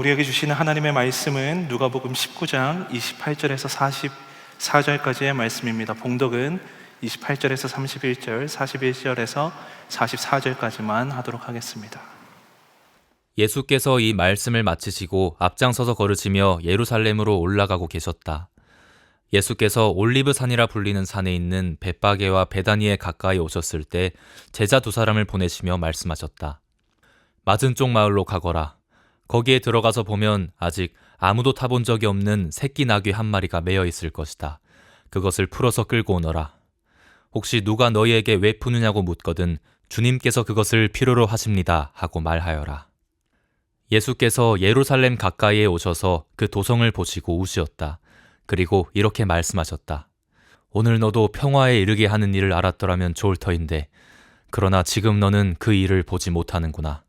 우리에게 주시는 하나님의 말씀은 누가복음 19장 28절에서 44절까지의 말씀입니다. 봉독은 28절에서 31절, 41절에서 44절까지만 하도록 하겠습니다. 예수께서 이 말씀을 마치시고 앞장서서 걸으시며 예루살렘으로 올라가고 계셨다. 예수께서 올리브산이라 불리는 산에 있는 벳바게와 베다니에 가까이 오셨을 때 제자 두 사람을 보내시며 말씀하셨다. 맞은 쪽 마을로 가거라. 거기에 들어가서 보면 아직 아무도 타본 적이 없는 새끼 나귀 한 마리가 매여 있을 것이다. 그것을 풀어서 끌고 오너라. 혹시 누가 너희에게 왜 푸느냐고 묻거든 주님께서 그것을 필요로 하십니다 하고 말하여라. 예수께서 예루살렘 가까이에 오셔서 그 도성을 보시고 우시었다. 그리고 이렇게 말씀하셨다. 오늘 너도 평화에 이르게 하는 일을 알았더라면 좋을 터인데 그러나 지금 너는 그 일을 보지 못하는구나.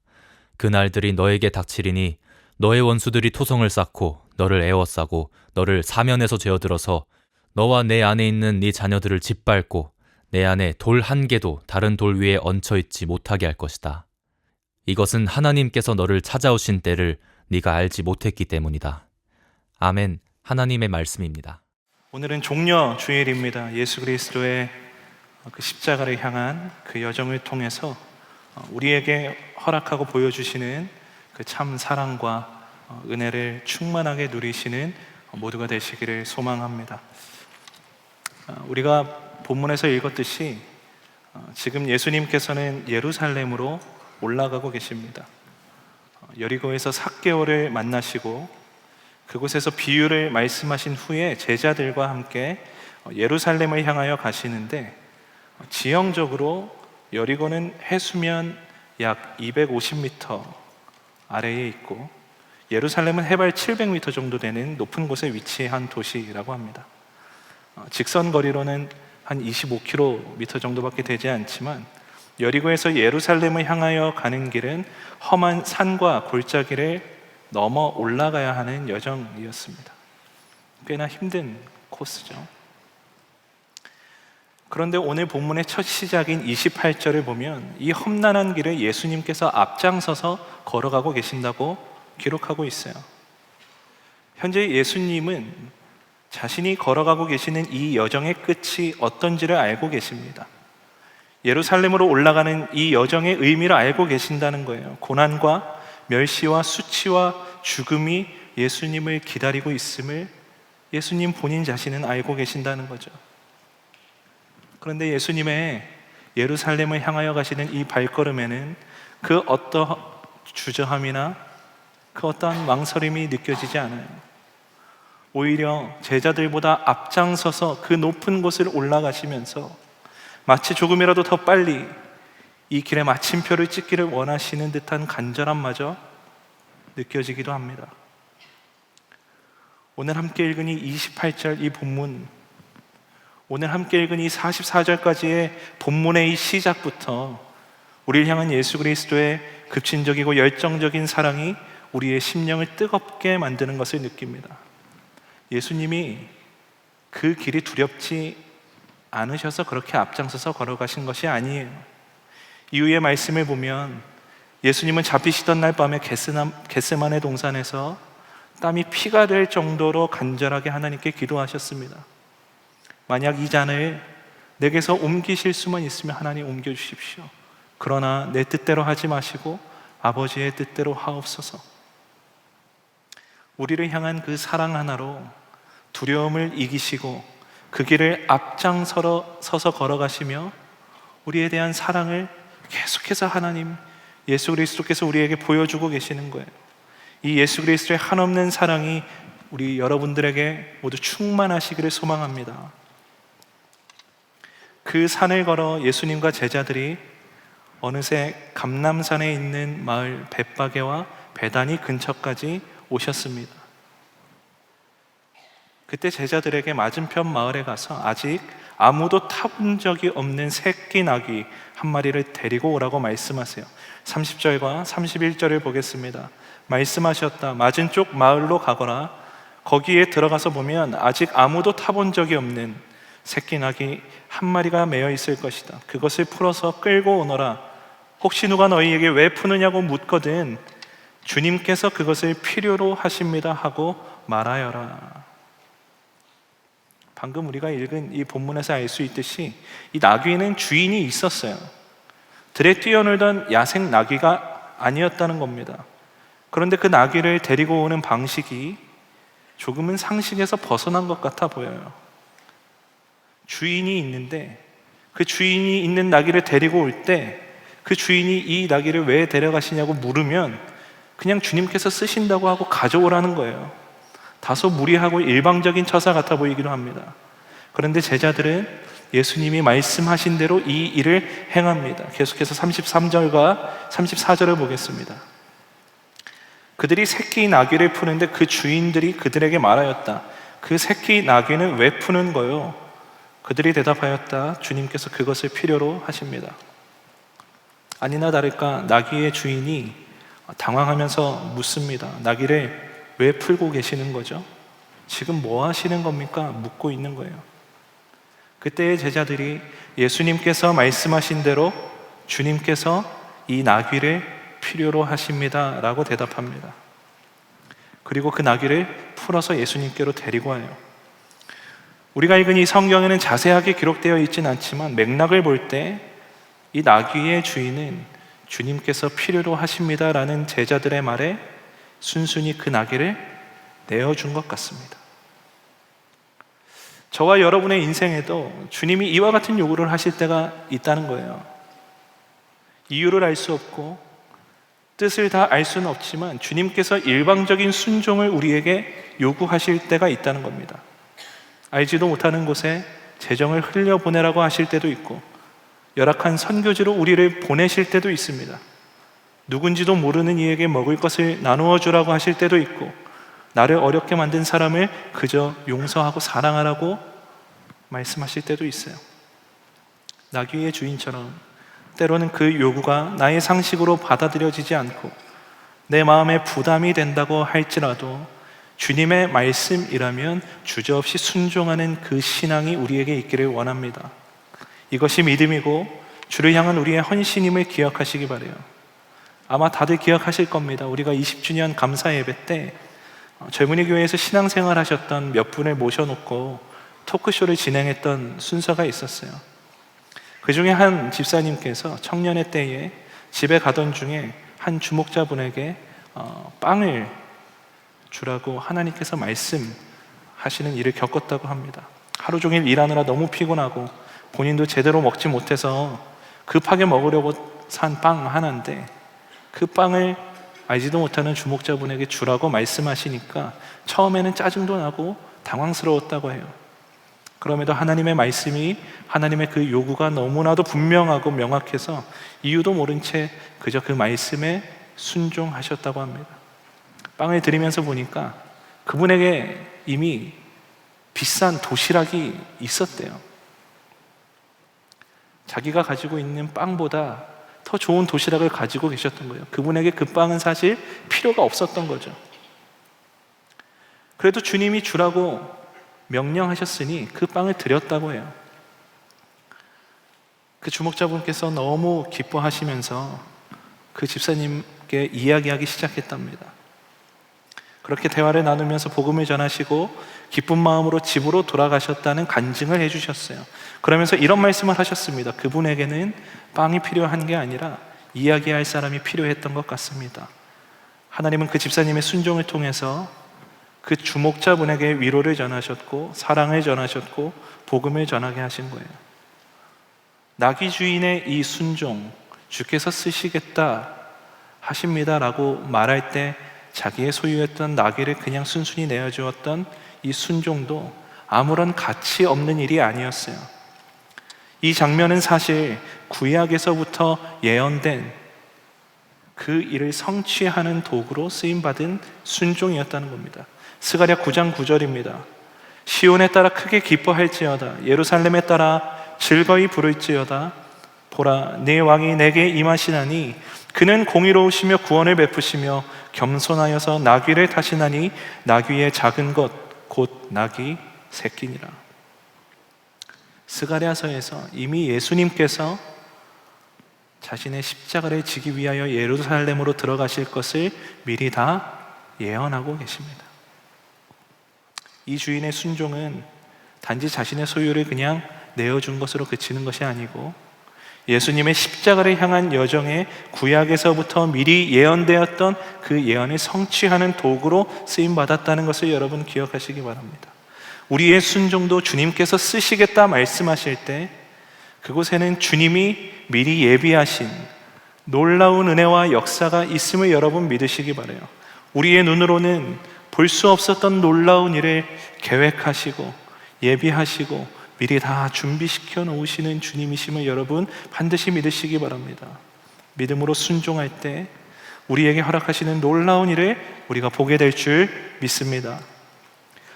그 날들이 너에게 닥치리니 너의 원수들이 토성을 쌓고 너를 에워싸고 너를 사면에서 죄어들어서 너와 내 안에 있는 네 자녀들을 짓밟고 내 안에 돌 한 개도 다른 돌 위에 얹혀있지 못하게 할 것이다. 이것은 하나님께서 너를 찾아오신 때를 네가 알지 못했기 때문이다. 아멘. 하나님의 말씀입니다. 오늘은 종려 주일입니다. 예수 그리스도의 그 십자가를 향한 그 여정을 통해서 우리에게 허락하고 보여주시는 그 참 사랑과 은혜를 충만하게 누리시는 모두가 되시기를 소망합니다. 우리가 본문에서 읽었듯이 지금 예수님께서는 예루살렘으로 올라가고 계십니다. 여리고에서 삭개오를 만나시고 그곳에서 비유를 말씀하신 후에 제자들과 함께 예루살렘을 향하여 가시는데, 지형적으로 여리고는 해수면 약 250m 아래에 있고 예루살렘은 해발 700m 정도 되는 높은 곳에 위치한 도시라고 합니다. 직선 거리로는 한 25km 정도밖에 되지 않지만 여리고에서 예루살렘을 향하여 가는 길은 험한 산과 골짜기를 넘어 올라가야 하는 여정이었습니다. 꽤나 힘든 코스죠. 그런데 오늘 본문의 첫 시작인 28절을 보면 이 험난한 길을 예수님께서 앞장서서 걸어가고 계신다고 기록하고 있어요. 현재 예수님은 자신이 걸어가고 계시는 이 여정의 끝이 어떤지를 알고 계십니다. 예루살렘으로 올라가는 이 여정의 의미를 알고 계신다는 거예요. 고난과 멸시와 수치와 죽음이 예수님을 기다리고 있음을 예수님 본인 자신은 알고 계신다는 거죠. 그런데 예수님의 예루살렘을 향하여 가시는 이 발걸음에는 그 어떠한 주저함이나 그 어떠한 망설임이 느껴지지 않아요. 오히려 제자들보다 앞장서서 그 높은 곳을 올라가시면서 마치 조금이라도 더 빨리 이 길의 마침표를 찍기를 원하시는 듯한 간절함마저 느껴지기도 합니다. 오늘 함께 읽은 이 28절 이 본문, 오늘 함께 읽은 이 44절까지의 본문의 이 시작부터 우리를 향한 예수 그리스도의 급진적이고 열정적인 사랑이 우리의 심령을 뜨겁게 만드는 것을 느낍니다. 예수님이 그 길이 두렵지 않으셔서 그렇게 앞장서서 걸어가신 것이 아니에요. 이후의 말씀을 보면 예수님은 잡히시던 날 밤에 겟세마네 동산에서 땀이 피가 될 정도로 간절하게 하나님께 기도하셨습니다. 만약 이 잔을 내게서 옮기실 수만 있으면 하나님 옮겨주십시오. 그러나 내 뜻대로 하지 마시고 아버지의 뜻대로 하옵소서. 우리를 향한 그 사랑 하나로 두려움을 이기시고 그 길을 앞장서서 걸어가시며 우리에 대한 사랑을 계속해서 하나님 예수 그리스도께서 우리에게 보여주고 계시는 거예요. 이 예수 그리스도의 한없는 사랑이 우리 여러분들에게 모두 충만하시기를 소망합니다. 그 산을 걸어 예수님과 제자들이 어느새 감람산에 있는 마을 벳바게와 베다니 근처까지 오셨습니다. 그때 제자들에게 맞은편 마을에 가서 아직 아무도 타본 적이 없는 새끼 나귀 한 마리를 데리고 오라고 말씀하세요. 30절과 31절을 보겠습니다. 말씀하셨다. 맞은 쪽 마을로 가거라. 거기에 들어가서 보면 아직 아무도 타본 적이 없는 새끼 나귀 한 마리가 매여 있을 것이다. 그것을 풀어서 끌고 오너라. 혹시 누가 너희에게 왜 푸느냐고 묻거든 주님께서 그것을 필요로 하십니다 하고 말하여라. 방금 우리가 읽은 이 본문에서 알 수 있듯이 이 나귀는 주인이 있었어요. 들에 뛰어놀던 야생 나귀가 아니었다는 겁니다. 그런데 그 나귀를 데리고 오는 방식이 조금은 상식에서 벗어난 것 같아 보여요. 주인이 있는데 그 주인이 있는 나귀를 데리고 올 때 그 주인이 이 나귀를 왜 데려가시냐고 물으면 그냥 주님께서 쓰신다고 하고 가져오라는 거예요. 다소 무리하고 일방적인 처사 같아 보이기도 합니다. 그런데 제자들은 예수님이 말씀하신 대로 이 일을 행합니다. 계속해서 33절과 34절을 보겠습니다. 그들이 새끼 나귀를 푸는데 그 주인들이 그들에게 말하였다. 그 새끼 나귀는 왜 푸는 거요? 그들이 대답하였다. 주님께서 그것을 필요로 하십니다. 아니나 다를까 나귀의 주인이 당황하면서 묻습니다. 나귀를 왜 풀고 계시는 거죠? 지금 뭐 하시는 겁니까? 묻고 있는 거예요. 그때의 제자들이 예수님께서 말씀하신 대로 주님께서 이 나귀를 필요로 하십니다 라고 대답합니다. 그리고 그 나귀를 풀어서 예수님께로 데리고 와요. 우리가 읽은 이 성경에는 자세하게 기록되어 있지는 않지만 맥락을 볼 때 이 나귀의 주인은 주님께서 필요로 하십니다 라는 제자들의 말에 순순히 그 나귀를 내어준 것 같습니다. 저와 여러분의 인생에도 주님이 이와 같은 요구를 하실 때가 있다는 거예요. 이유를 알 수 없고 뜻을 다 알 수는 없지만 주님께서 일방적인 순종을 우리에게 요구하실 때가 있다는 겁니다. 알지도 못하는 곳에 재정을 흘려보내라고 하실 때도 있고 열악한 선교지로 우리를 보내실 때도 있습니다. 누군지도 모르는 이에게 먹을 것을 나누어 주라고 하실 때도 있고 나를 어렵게 만든 사람을 그저 용서하고 사랑하라고 말씀하실 때도 있어요. 나귀의 주인처럼 때로는 그 요구가 나의 상식으로 받아들여지지 않고 내 마음에 부담이 된다고 할지라도 주님의 말씀이라면 주저없이 순종하는 그 신앙이 우리에게 있기를 원합니다. 이것이 믿음이고 주를 향한 우리의 헌신임을 기억하시기 바라요. 아마 다들 기억하실 겁니다. 우리가 20주년 감사 예배 때 젊은이 교회에서 신앙생활 하셨던 몇 분을 모셔놓고 토크쇼를 진행했던 순서가 있었어요. 그 중에 한 집사님께서 청년의 때에 집에 가던 중에 한 주목자분에게 빵을 주라고 하나님께서 말씀하시는 일을 겪었다고 합니다. 하루 종일 일하느라 너무 피곤하고 본인도 제대로 먹지 못해서 급하게 먹으려고 산 빵 하나인데 그 빵을 알지도 못하는 주목자분에게 주라고 말씀하시니까 처음에는 짜증도 나고 당황스러웠다고 해요. 그럼에도 하나님의 말씀이 하나님의 그 요구가 너무나도 분명하고 명확해서 이유도 모른 채 그저 그 말씀에 순종하셨다고 합니다. 빵을 드리면서 보니까 그분에게 이미 비싼 도시락이 있었대요. 자기가 가지고 있는 빵보다 더 좋은 도시락을 가지고 계셨던 거예요. 그분에게 그 빵은 사실 필요가 없었던 거죠. 그래도 주님이 주라고 명령하셨으니 그 빵을 드렸다고 해요. 그 주목자분께서 너무 기뻐하시면서 그 집사님께 이야기하기 시작했답니다. 그렇게 대화를 나누면서 복음을 전하시고 기쁜 마음으로 집으로 돌아가셨다는 간증을 해주셨어요. 그러면서 이런 말씀을 하셨습니다. 그분에게는 빵이 필요한 게 아니라 이야기할 사람이 필요했던 것 같습니다. 하나님은 그 집사님의 순종을 통해서 그 주목자분에게 위로를 전하셨고 사랑을 전하셨고 복음을 전하게 하신 거예요. 나귀 주인의 이 순종, 주께서 쓰시겠다 하십니다라고 말할 때 자기의 소유했던 나귀를 그냥 순순히 내어주었던 이 순종도 아무런 가치 없는 일이 아니었어요. 이 장면은 사실 구약에서부터 예언된 그 일을 성취하는 도구로 쓰임받은 순종이었다는 겁니다. 스가랴 9장 9절입니다. 시온에 따라 크게 기뻐할지어다. 예루살렘에 따라 즐거이 부를지어다. 보라, 네 왕이 내게 임하시나니 그는 공의로우시며 구원을 베푸시며 겸손하여서 나귀를 타시나니 나귀의 작은 것 곧 나귀 새끼니라. 스가랴서에서 이미 예수님께서 자신의 십자가를 지기 위하여 예루살렘으로 들어가실 것을 미리 다 예언하고 계십니다. 이 주인의 순종은 단지 자신의 소유를 그냥 내어준 것으로 그치는 것이 아니고 예수님의 십자가를 향한 여정에 구약에서부터 미리 예언되었던 그 예언을 성취하는 도구로 쓰임받았다는 것을 여러분 기억하시기 바랍니다. 우리의 순종도 주님께서 쓰시겠다 말씀하실 때 그곳에는 주님이 미리 예비하신 놀라운 은혜와 역사가 있음을 여러분 믿으시기 바라요. 우리의 눈으로는 볼 수 없었던 놀라운 일을 계획하시고 예비하시고 미리 다 준비시켜 놓으시는 주님이심을 여러분 반드시 믿으시기 바랍니다. 믿음으로 순종할 때 우리에게 허락하시는 놀라운 일을 우리가 보게 될 줄 믿습니다.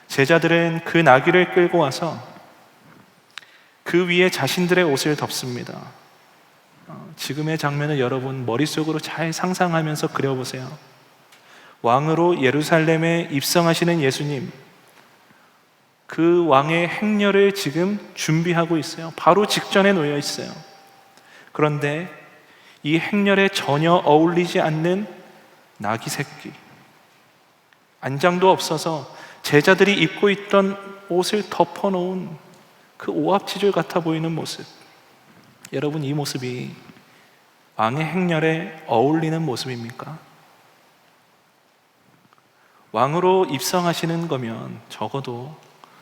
제자들은 그 나귀를 끌고 와서 그 위에 자신들의 옷을 덮습니다. 지금의 장면을 여러분 머릿속으로 잘 상상하면서 그려보세요. 왕으로 예루살렘에 입성하시는 예수님, 그 왕의 행렬을 지금 준비하고 있어요. 바로 직전에 놓여 있어요. 그런데 이 행렬에 전혀 어울리지 않는 나귀 새끼, 안장도 없어서 제자들이 입고 있던 옷을 덮어놓은 그 오합지졸 같아 보이는 모습, 여러분 이 모습이 왕의 행렬에 어울리는 모습입니까? 왕으로 입성하시는 거면 적어도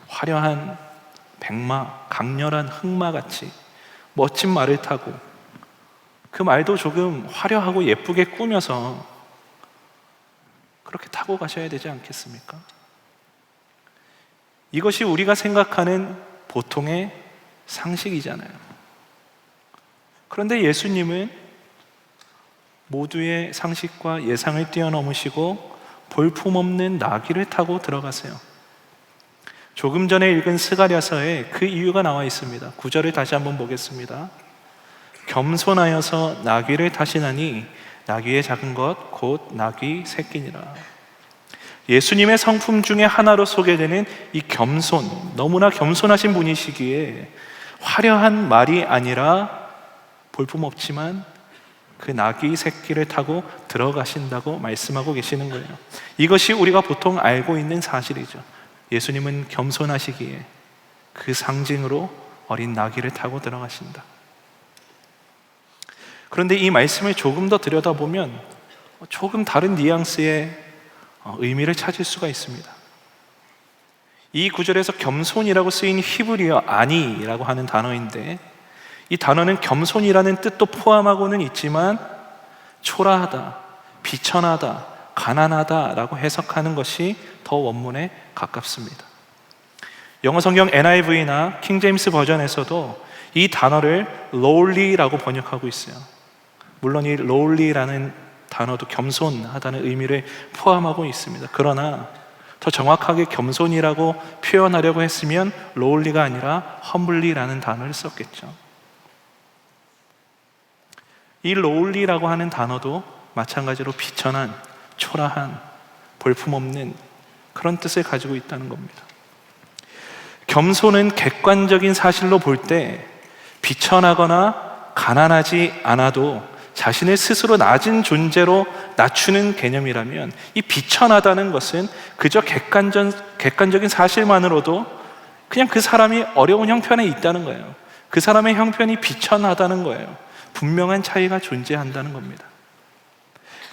화려한 백마, 강렬한 흑마같이 멋진 말을 타고 그 말도 조금 화려하고 예쁘게 꾸며서 그렇게 타고 가셔야 되지 않겠습니까? 이것이 우리가 생각하는 보통의 상식이잖아요. 그런데 예수님은 모두의 상식과 예상을 뛰어넘으시고 볼품없는 나귀를 타고 들어가세요. 조금 전에 읽은 스가랴서에 그 이유가 나와 있습니다. 9절을 다시 한번 보겠습니다. 겸손하여서 나귀를 타시나니 나귀의 작은 것 곧 나귀 새끼니라. 예수님의 성품 중에 하나로 소개되는 이 겸손, 너무나 겸손하신 분이시기에 화려한 말이 아니라 볼품없지만 그 나귀 새끼를 타고 들어가신다고 말씀하고 계시는 거예요. 이것이 우리가 보통 알고 있는 사실이죠. 예수님은 겸손하시기에 그 상징으로 어린 나귀를 타고 들어가신다. 그런데 이 말씀을 조금 더 들여다보면 조금 다른 뉘앙스의 의미를 찾을 수가 있습니다. 이 구절에서 겸손이라고 쓰인 히브리어 아니라고 하는 단어인데, 이 단어는 겸손이라는 뜻도 포함하고는 있지만 초라하다, 비천하다, 가난하다라고 해석하는 것이 더 원문에 가깝습니다. 영어 성경 NIV나 킹제임스 버전에서도 이 단어를 lowly라고 번역하고 있어요. 물론 이 lowly라는 단어도 겸손하다는 의미를 포함하고 있습니다. 그러나 더 정확하게 겸손이라고 표현하려고 했으면 lowly가 아니라 humbly라는 단어를 썼겠죠. 이 lowly라고 하는 단어도 마찬가지로 비천한, 초라한, 볼품없는 그런 뜻을 가지고 있다는 겁니다. 겸손은 객관적인 사실로 볼 때 비천하거나 가난하지 않아도 자신을 스스로 낮은 존재로 낮추는 개념이라면, 이 비천하다는 것은 그저 객관적인 사실만으로도 그냥 그 사람이 어려운 형편에 있다는 거예요. 그 사람의 형편이 비천하다는 거예요. 분명한 차이가 존재한다는 겁니다.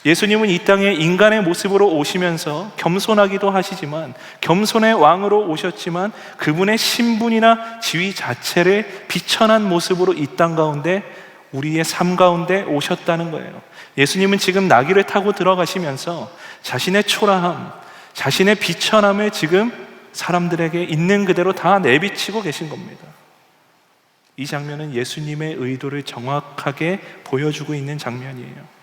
예수님은 이 땅에 인간의 모습으로 오시면서 겸손하기도 하시지만, 겸손의 왕으로 오셨지만 그분의 신분이나 지위 자체를 비천한 모습으로 이 땅 가운데, 우리의 삶 가운데 오셨다는 거예요. 예수님은 지금 나귀를 타고 들어가시면서 자신의 초라함, 자신의 비천함을 지금 사람들에게 있는 그대로 다 내비치고 계신 겁니다. 이 장면은 예수님의 의도를 정확하게 보여주고 있는 장면이에요.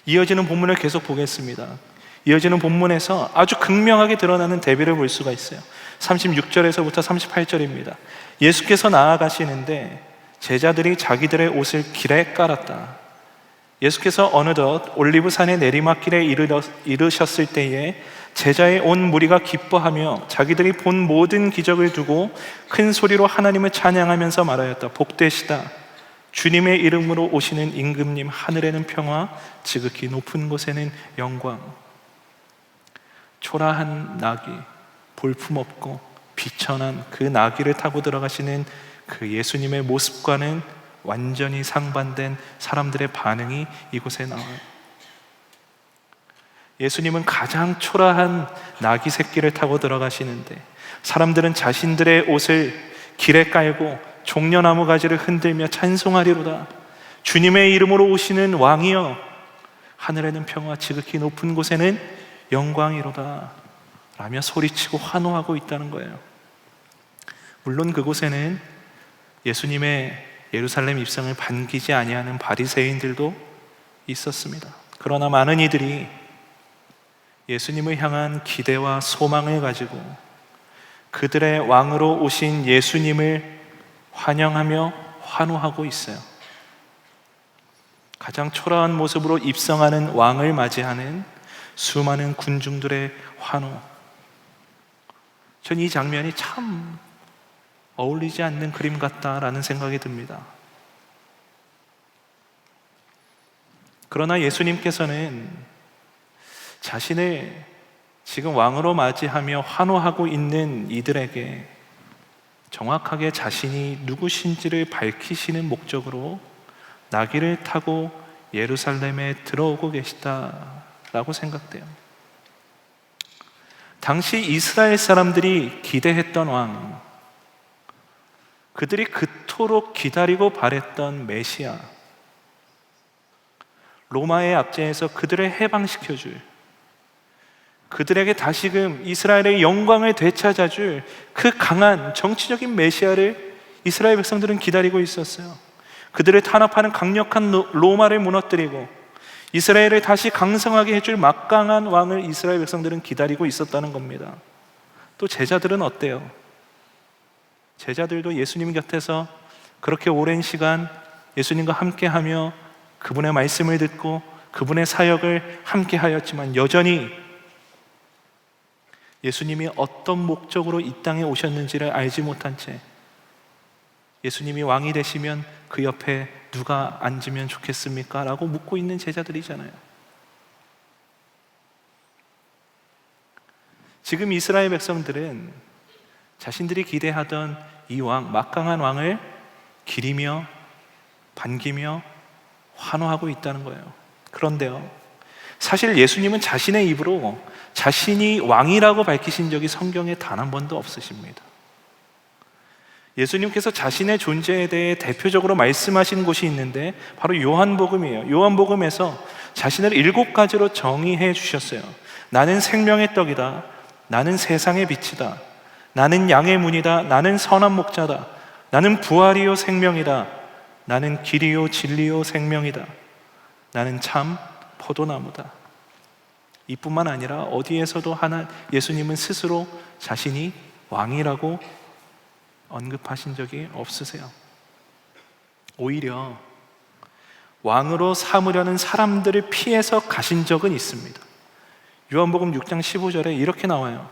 이어지는 본문을 계속 보겠습니다. 이어지는 본문에서 아주 극명하게 드러나는 대비를 볼 수가 있어요. 36절에서부터 38절입니다. 예수께서 나아가시는데 제자들이 자기들의 옷을 길에 깔았다. 예수께서 어느덧 올리브산의 내리막길에 이르셨을 때에 제자의 온 무리가 기뻐하며 자기들이 본 모든 기적을 두고 큰 소리로 하나님을 찬양하면서 말하였다. 복되시다. 주님의 이름으로 오시는 임금님, 하늘에는 평화, 지극히 높은 곳에는 영광. 초라한 나귀, 볼품없고 비천한 그 나귀를 타고 들어가시는 그 예수님의 모습과는 완전히 상반된 사람들의 반응이 이곳에 나와요. 예수님은 가장 초라한 나귀 새끼를 타고 들어가시는데 사람들은 자신들의 옷을 길에 깔고 종려나무 가지를 흔들며 찬송하리로다. 주님의 이름으로 오시는 왕이여, 하늘에는 평화, 지극히 높은 곳에는 영광이로다 라며 소리치고 환호하고 있다는 거예요. 물론 그곳에는 예수님의 예루살렘 입성을 반기지 아니하는 바리새인들도 있었습니다. 그러나 많은 이들이 예수님을 향한 기대와 소망을 가지고 그들의 왕으로 오신 예수님을 환영하며 환호하고 있어요. 가장 초라한 모습으로 입성하는 왕을 맞이하는 수많은 군중들의 환호. 전 이 장면이 참 어울리지 않는 그림 같다라는 생각이 듭니다. 그러나 예수님께서는 자신을 지금 왕으로 맞이하며 환호하고 있는 이들에게 정확하게 자신이 누구신지를 밝히시는 목적으로 나귀를 타고 예루살렘에 들어오고 계시다라고 생각돼요. 당시 이스라엘 사람들이 기대했던 왕, 그들이 그토록 기다리고 바랬던 메시아, 로마의 압제에서 그들을 해방시켜줄, 그들에게 다시금 이스라엘의 영광을 되찾아줄 그 강한 정치적인 메시아를 이스라엘 백성들은 기다리고 있었어요. 그들을 탄압하는 강력한 로마를 무너뜨리고 이스라엘을 다시 강성하게 해줄 막강한 왕을 이스라엘 백성들은 기다리고 있었다는 겁니다. 또 제자들은 어때요? 제자들도 예수님 곁에서 그렇게 오랜 시간 예수님과 함께하며 그분의 말씀을 듣고 그분의 사역을 함께하였지만 여전히 예수님이 어떤 목적으로 이 땅에 오셨는지를 알지 못한 채 예수님이 왕이 되시면 그 옆에 누가 앉으면 좋겠습니까? 라고 묻고 있는 제자들이잖아요. 지금 이스라엘 백성들은 자신들이 기대하던 이 왕, 막강한 왕을 기리며 반기며 환호하고 있다는 거예요. 그런데요, 사실 예수님은 자신의 입으로 자신이 왕이라고 밝히신 적이 성경에 단 한 번도 없으십니다. 예수님께서 자신의 존재에 대해 대표적으로 말씀하신 곳이 있는데 바로 요한복음이에요. 요한복음에서 자신을 7가지로 정의해 주셨어요. 나는 생명의 떡이다. 나는 세상의 빛이다. 나는 양의 문이다. 나는 선한 목자다. 나는 부활이요 생명이다. 나는 길이요 진리요 생명이다. 나는 참 포도나무다. 이뿐만 아니라 어디에서도 예수님은 스스로 자신이 왕이라고 언급하신 적이 없으세요. 오히려 왕으로 삼으려는 사람들을 피해서 가신 적은 있습니다. 요한복음 6장 15절에 이렇게 나와요.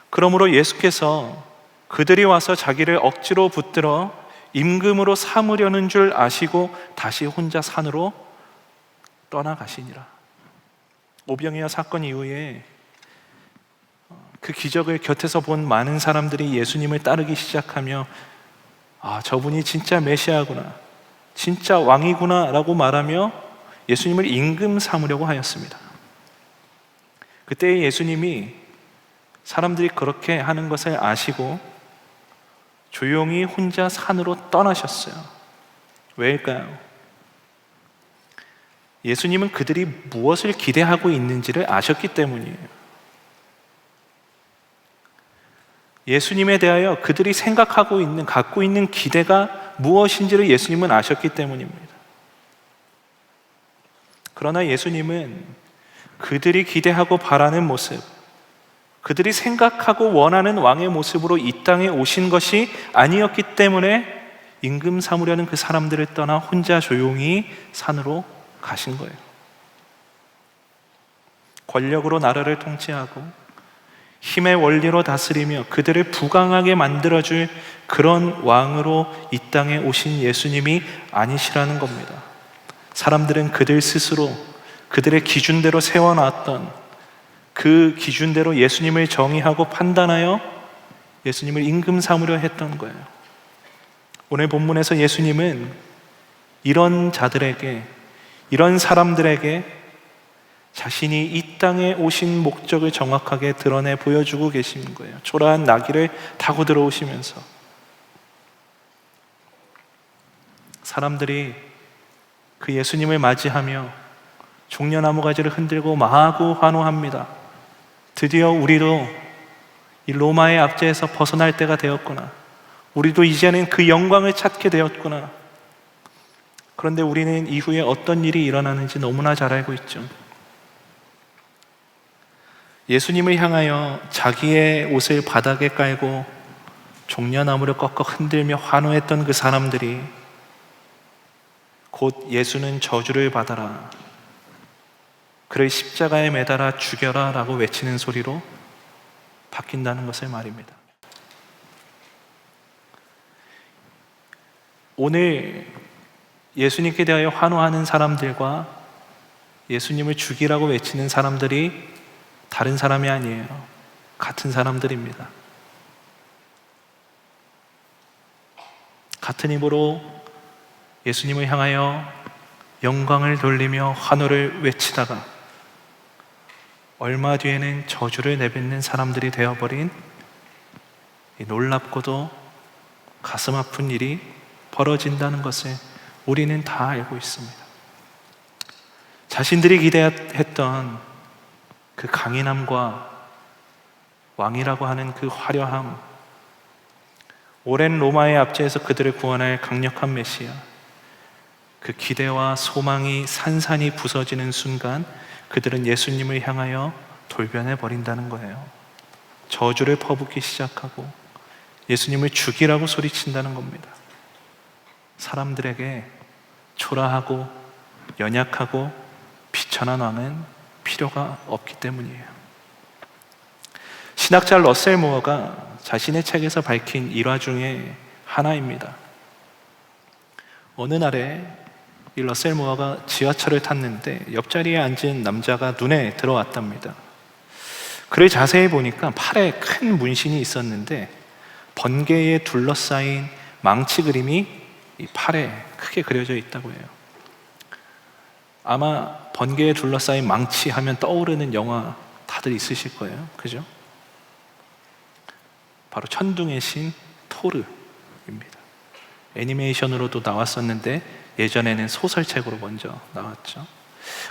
그러므로 예수께서 그들이 와서 자기를 억지로 붙들어 임금으로 삼으려는 줄 아시고 다시 혼자 산으로 떠나가시니라. 오병이어 사건 이후에 그 기적을 곁에서 본 많은 사람들이 예수님을 따르기 시작하며 저분이 진짜 메시아구나, 진짜 왕이구나 라고 말하며 예수님을 임금 삼으려고 하였습니다. 그때 예수님이 사람들이 그렇게 하는 것을 아시고 조용히 혼자 산으로 떠나셨어요. 왜일까요? 예수님은 그들이 무엇을 기대하고 있는지를 아셨기 때문이에요. 예수님에 대하여 그들이 갖고 있는 기대가 무엇인지를 예수님은 아셨기 때문입니다. 그러나 예수님은 그들이 기대하고 바라는 모습, 그들이 생각하고 원하는 왕의 모습으로 이 땅에 오신 것이 아니었기 때문에 임금 삼으려는 그 사람들을 떠나 혼자 조용히 산으로 가신 거예요. 권력으로 나라를 통치하고 힘의 원리로 다스리며 그들을 부강하게 만들어줄 그런 왕으로 이 땅에 오신 예수님이 아니시라는 겁니다. 사람들은 그들 스스로 그들의 기준대로 세워놨던 그 기준대로 예수님을 정의하고 판단하여 예수님을 임금 삼으려 했던 거예요. 오늘 본문에서 예수님은 이런 자들에게, 이런 사람들에게 자신이 이 땅에 오신 목적을 정확하게 드러내 보여주고 계시는 거예요. 초라한 나귀를 타고 들어오시면서 사람들이 그 예수님을 맞이하며 종려나무 가지를 흔들고 마구 환호합니다. 드디어 우리도 이 로마의 압제에서 벗어날 때가 되었구나. 우리도 이제는 그 영광을 찾게 되었구나. 그런데 우리는 이후에 어떤 일이 일어나는지 너무나 잘 알고 있죠. 예수님을 향하여 자기의 옷을 바닥에 깔고 종려나무를 꺾어 흔들며 환호했던 그 사람들이 곧 예수는 저주를 받아라, 그를 십자가에 매달아 죽여라 라고 외치는 소리로 바뀐다는 것을 말입니다. 오늘 예수님께 대하여 환호하는 사람들과 예수님을 죽이라고 외치는 사람들이 다른 사람이 아니에요. 같은 사람들입니다. 같은 입으로 예수님을 향하여 영광을 돌리며 환호를 외치다가 얼마 뒤에는 저주를 내뱉는 사람들이 되어버린 이 놀랍고도 가슴 아픈 일이 벌어진다는 것을 우리는 다 알고 있습니다. 자신들이 기대했던 그 강인함과 왕이라고 하는 그 화려함, 오랜 로마의 압제에서 그들을 구원할 강력한 메시아, 그 기대와 소망이 산산이 부서지는 순간 그들은 예수님을 향하여 돌변해 버린다는 거예요. 저주를 퍼붓기 시작하고 예수님을 죽이라고 소리친다는 겁니다. 사람들에게 초라하고 연약하고 비천한 왕은 필요가 없기 때문이에요. 신학자 러셀 무어가 자신의 책에서 밝힌 일화 중에 하나입니다. 어느 날에 이 러셀 무어가 지하철을 탔는데 옆자리에 앉은 남자가 눈에 들어왔답니다. 그를 자세히 보니까 팔에 큰 문신이 있었는데 번개에 둘러싸인 망치 그림이 이 팔에 크게 그려져 있다고 해요. 아마 번개에 둘러싸인 망치 하면 떠오르는 영화 다들 있으실 거예요. 그죠? 바로 천둥의 신 토르입니다. 애니메이션으로도 나왔었는데 예전에는 소설책으로 먼저 나왔죠.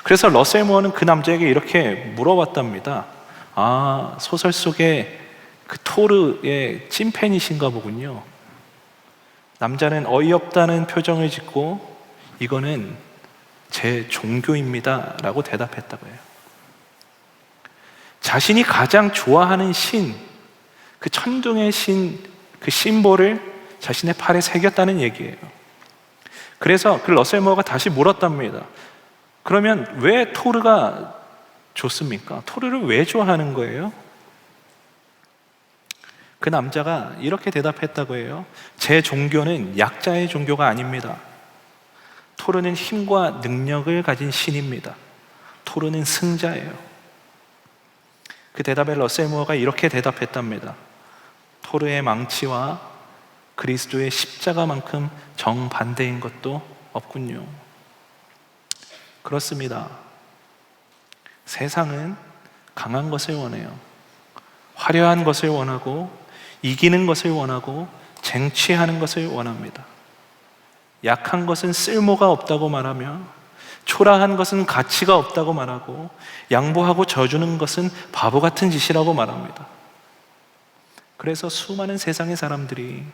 그래서 러셀 무어는 그 남자에게 이렇게 물어봤답니다. 아, 소설 속에 그 토르의 찐팬이신가 보군요. 남자는 어이없다는 표정을 짓고 이거는 제 종교입니다 라고 대답했다고 해요. 자신이 가장 좋아하는 신, 그 천둥의 신, 그 심볼을 자신의 팔에 새겼다는 얘기예요. 그래서 그 러셀 무어가 다시 물었답니다. 그러면 왜 토르가 좋습니까? 토르를 왜 좋아하는 거예요? 그 남자가 이렇게 대답했다고 해요. 제 종교는 약자의 종교가 아닙니다. 토르는 힘과 능력을 가진 신입니다. 토르는 승자예요. 그 대답에 러셀 무어가 이렇게 대답했답니다. 토르의 망치와 그리스도의 십자가만큼 정반대인 것도 없군요. 그렇습니다. 세상은 강한 것을 원해요. 화려한 것을 원하고 이기는 것을 원하고 쟁취하는 것을 원합니다. 약한 것은 쓸모가 없다고 말하며 초라한 것은 가치가 없다고 말하고 양보하고 져주는 것은 바보 같은 짓이라고 말합니다. 그래서 수많은 세상의 사람들이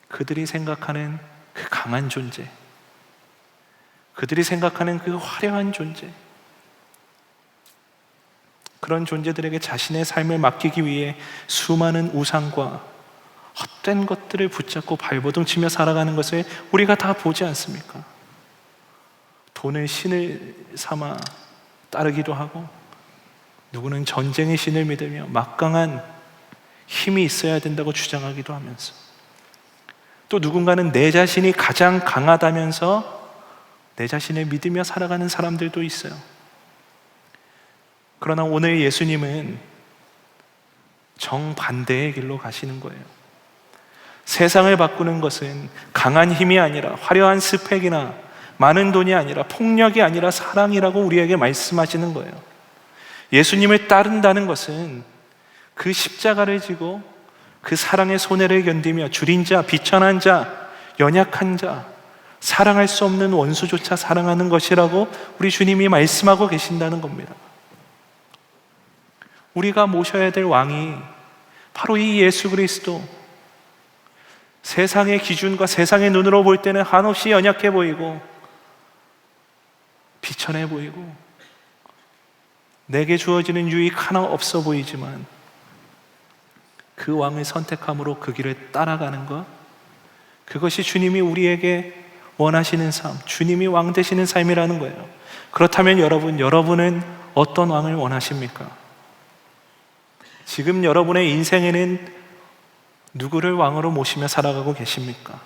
그들이 생각하는 그 강한 존재, 그들이 생각하는 그 화려한 존재, 그런 존재들에게 자신의 삶을 맡기기 위해 수많은 우상과 헛된 것들을 붙잡고 발버둥치며 살아가는 것을 우리가 다 보지 않습니까? 돈을 신을 삼아 따르기도 하고, 누구는 전쟁의 신을 믿으며 막강한 힘이 있어야 된다고 주장하기도 하면서, 또 누군가는 내 자신이 가장 강하다면서 내 자신을 믿으며 살아가는 사람들도 있어요. 그러나 오늘 예수님은 정반대의 길로 가시는 거예요. 세상을 바꾸는 것은 강한 힘이 아니라, 화려한 스펙이나 많은 돈이 아니라, 폭력이 아니라 사랑이라고 우리에게 말씀하시는 거예요. 예수님을 따른다는 것은 그 십자가를 지고 그 사랑의 손해를 견디며 줄인 자, 비천한 자, 연약한 자, 사랑할 수 없는 원수조차 사랑하는 것이라고 우리 주님이 말씀하고 계신다는 겁니다. 우리가 모셔야 될 왕이 바로 이 예수 그리스도, 세상의 기준과 세상의 눈으로 볼 때는 한없이 연약해 보이고 비천해 보이고 내게 주어지는 유익 하나 없어 보이지만, 그 왕을 선택함으로 그 길을 따라가는 것, 그것이 주님이 우리에게 원하시는 삶, 주님이 왕 되시는 삶이라는 거예요. 그렇다면 여러분은 어떤 왕을 원하십니까? 지금 여러분의 인생에는 누구를 왕으로 모시며 살아가고 계십니까?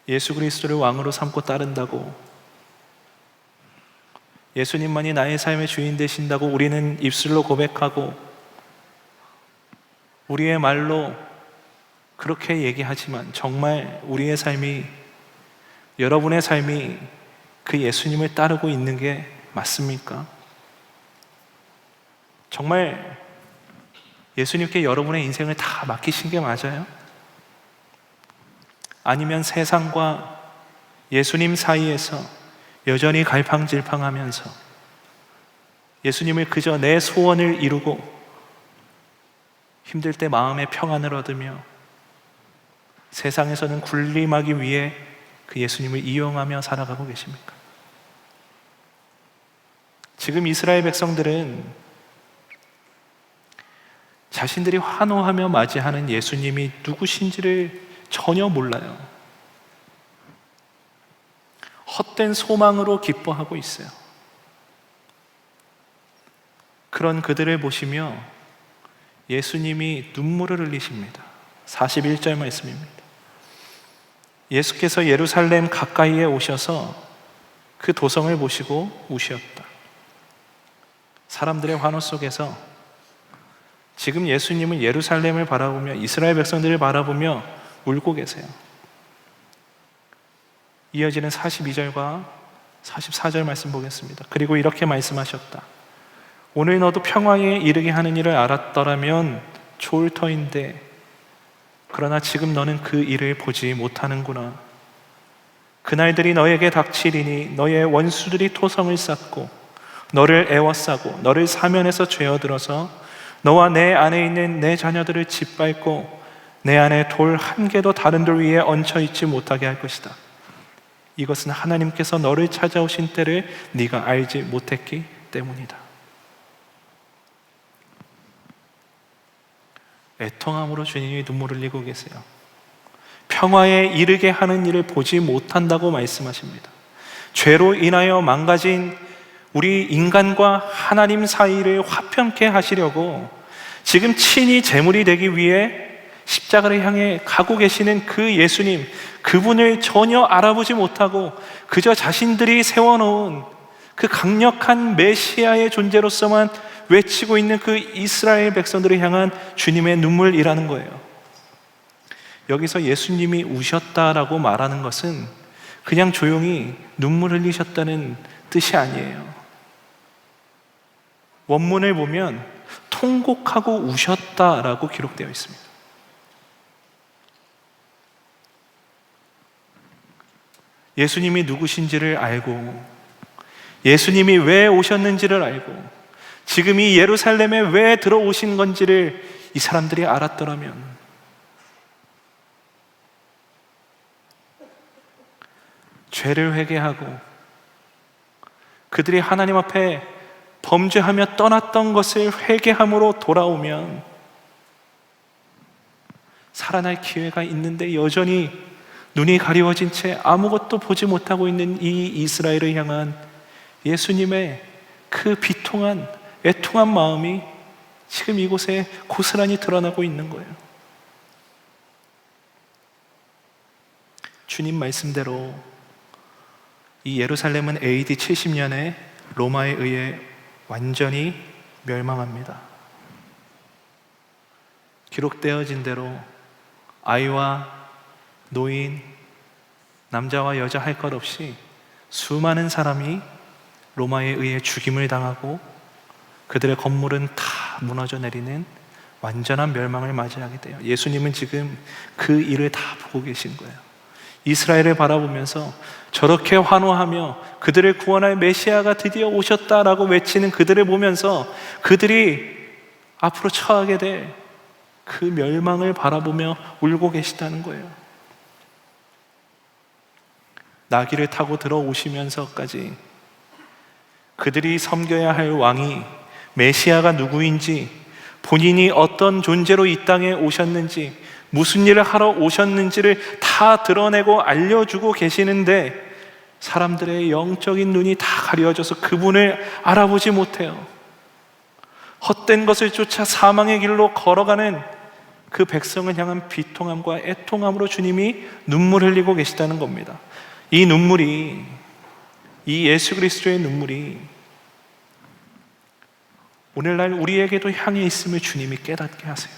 예수 그리스도를 왕으로 삼고 따른다고, 예수님만이 나의 삶의 주인 되신다고 우리는 입술로 고백하고 우리의 말로 그렇게 얘기하지만, 정말 우리의 삶이, 여러분의 삶이 그 예수님을 따르고 있는 게 맞습니까? 정말 예수님께 여러분의 인생을 다 맡기신 게 맞아요? 아니면 세상과 예수님 사이에서 여전히 갈팡질팡하면서 예수님을 그저 내 소원을 이루고 힘들 때 마음의 평안을 얻으며 세상에서는 군림하기 위해 그 예수님을 이용하며 살아가고 계십니까? 지금 이스라엘 백성들은 자신들이 환호하며 맞이하는 예수님이 누구신지를 전혀 몰라요. 헛된 소망으로 기뻐하고 있어요. 그런 그들을 보시며 예수님이 눈물을 흘리십니다. 41절 말씀입니다. 예수께서 예루살렘 가까이에 오셔서 그 도성을 보시고 우셨다. 사람들의 환호 속에서 지금 예수님은 예루살렘을 바라보며 이스라엘 백성들을 바라보며 울고 계세요. 이어지는 42절과 44절 말씀 보겠습니다. 그리고 이렇게 말씀하셨다. 오늘 너도 평화에 이르게 하는 일을 알았더라면 좋을 터인데, 그러나 지금 너는 그 일을 보지 못하는구나. 그날들이 너에게 닥치리니 너의 원수들이 토성을 쌓고 너를 애워싸고 너를 사면에서 죄어들어서 너와 내 안에 있는 내 자녀들을 짓밟고 내 안에 돌 한 개도 다른 돌 위에 얹혀 있지 못하게 할 것이다. 이것은 하나님께서 너를 찾아오신 때를 네가 알지 못했기 때문이다. 애통함으로 주님이 눈물을 흘리고 계세요. 평화에 이르게 하는 일을 보지 못한다고 말씀하십니다. 죄로 인하여 망가진 우리 인간과 하나님 사이를 화평케 하시려고 지금 친히 제물이 되기 위해 십자가를 향해 가고 계시는 그 예수님, 그분을 전혀 알아보지 못하고 그저 자신들이 세워놓은 그 강력한 메시아의 존재로서만 외치고 있는 그 이스라엘 백성들을 향한 주님의 눈물이라는 거예요. 여기서 예수님이 우셨다라고 말하는 것은 그냥 조용히 눈물 흘리셨다는 뜻이 아니에요. 원문을 보면 통곡하고 우셨다라고 기록되어 있습니다. 예수님이 누구신지를 알고, 예수님이 왜 오셨는지를 알고, 지금 이 예루살렘에 왜 들어오신 건지를 이 사람들이 알았더라면, 죄를 회개하고 그들이 하나님 앞에 범죄하며 떠났던 것을 회개함으로 돌아오면 살아날 기회가 있는데 여전히 눈이 가리워진 채 아무것도 보지 못하고 있는 이 이스라엘을 향한 예수님의 그 비통한, 애통한 마음이 지금 이곳에 고스란히 드러나고 있는 거예요. 주님 말씀대로 이 예루살렘은 AD 70년에 로마에 의해 완전히 멸망합니다. 기록되어진 대로 아이와 노인, 남자와 여자 할 것 없이 수많은 사람이 로마에 의해 죽임을 당하고 그들의 건물은 다 무너져 내리는 완전한 멸망을 맞이하게 돼요. 예수님은 지금 그 일을 다 보고 계신 거예요. 이스라엘을 바라보면서 저렇게 환호하며 그들을 구원할 메시아가 드디어 오셨다라고 외치는 그들을 보면서 그들이 앞으로 처하게 될 그 멸망을 바라보며 울고 계시다는 거예요. 나귀를 타고 들어오시면서까지 그들이 섬겨야 할 왕이, 메시아가 누구인지, 본인이 어떤 존재로 이 땅에 오셨는지, 무슨 일을 하러 오셨는지를 다 드러내고 알려주고 계시는데 사람들의 영적인 눈이 다 가려져서 그분을 알아보지 못해요. 헛된 것을 쫓아 사망의 길로 걸어가는 그 백성을 향한 비통함과 애통함으로 주님이 눈물 흘리고 계시다는 겁니다. 이 눈물이, 이 예수 그리스도의 눈물이 오늘날 우리에게도 향해 있음을 주님이 깨닫게 하세요.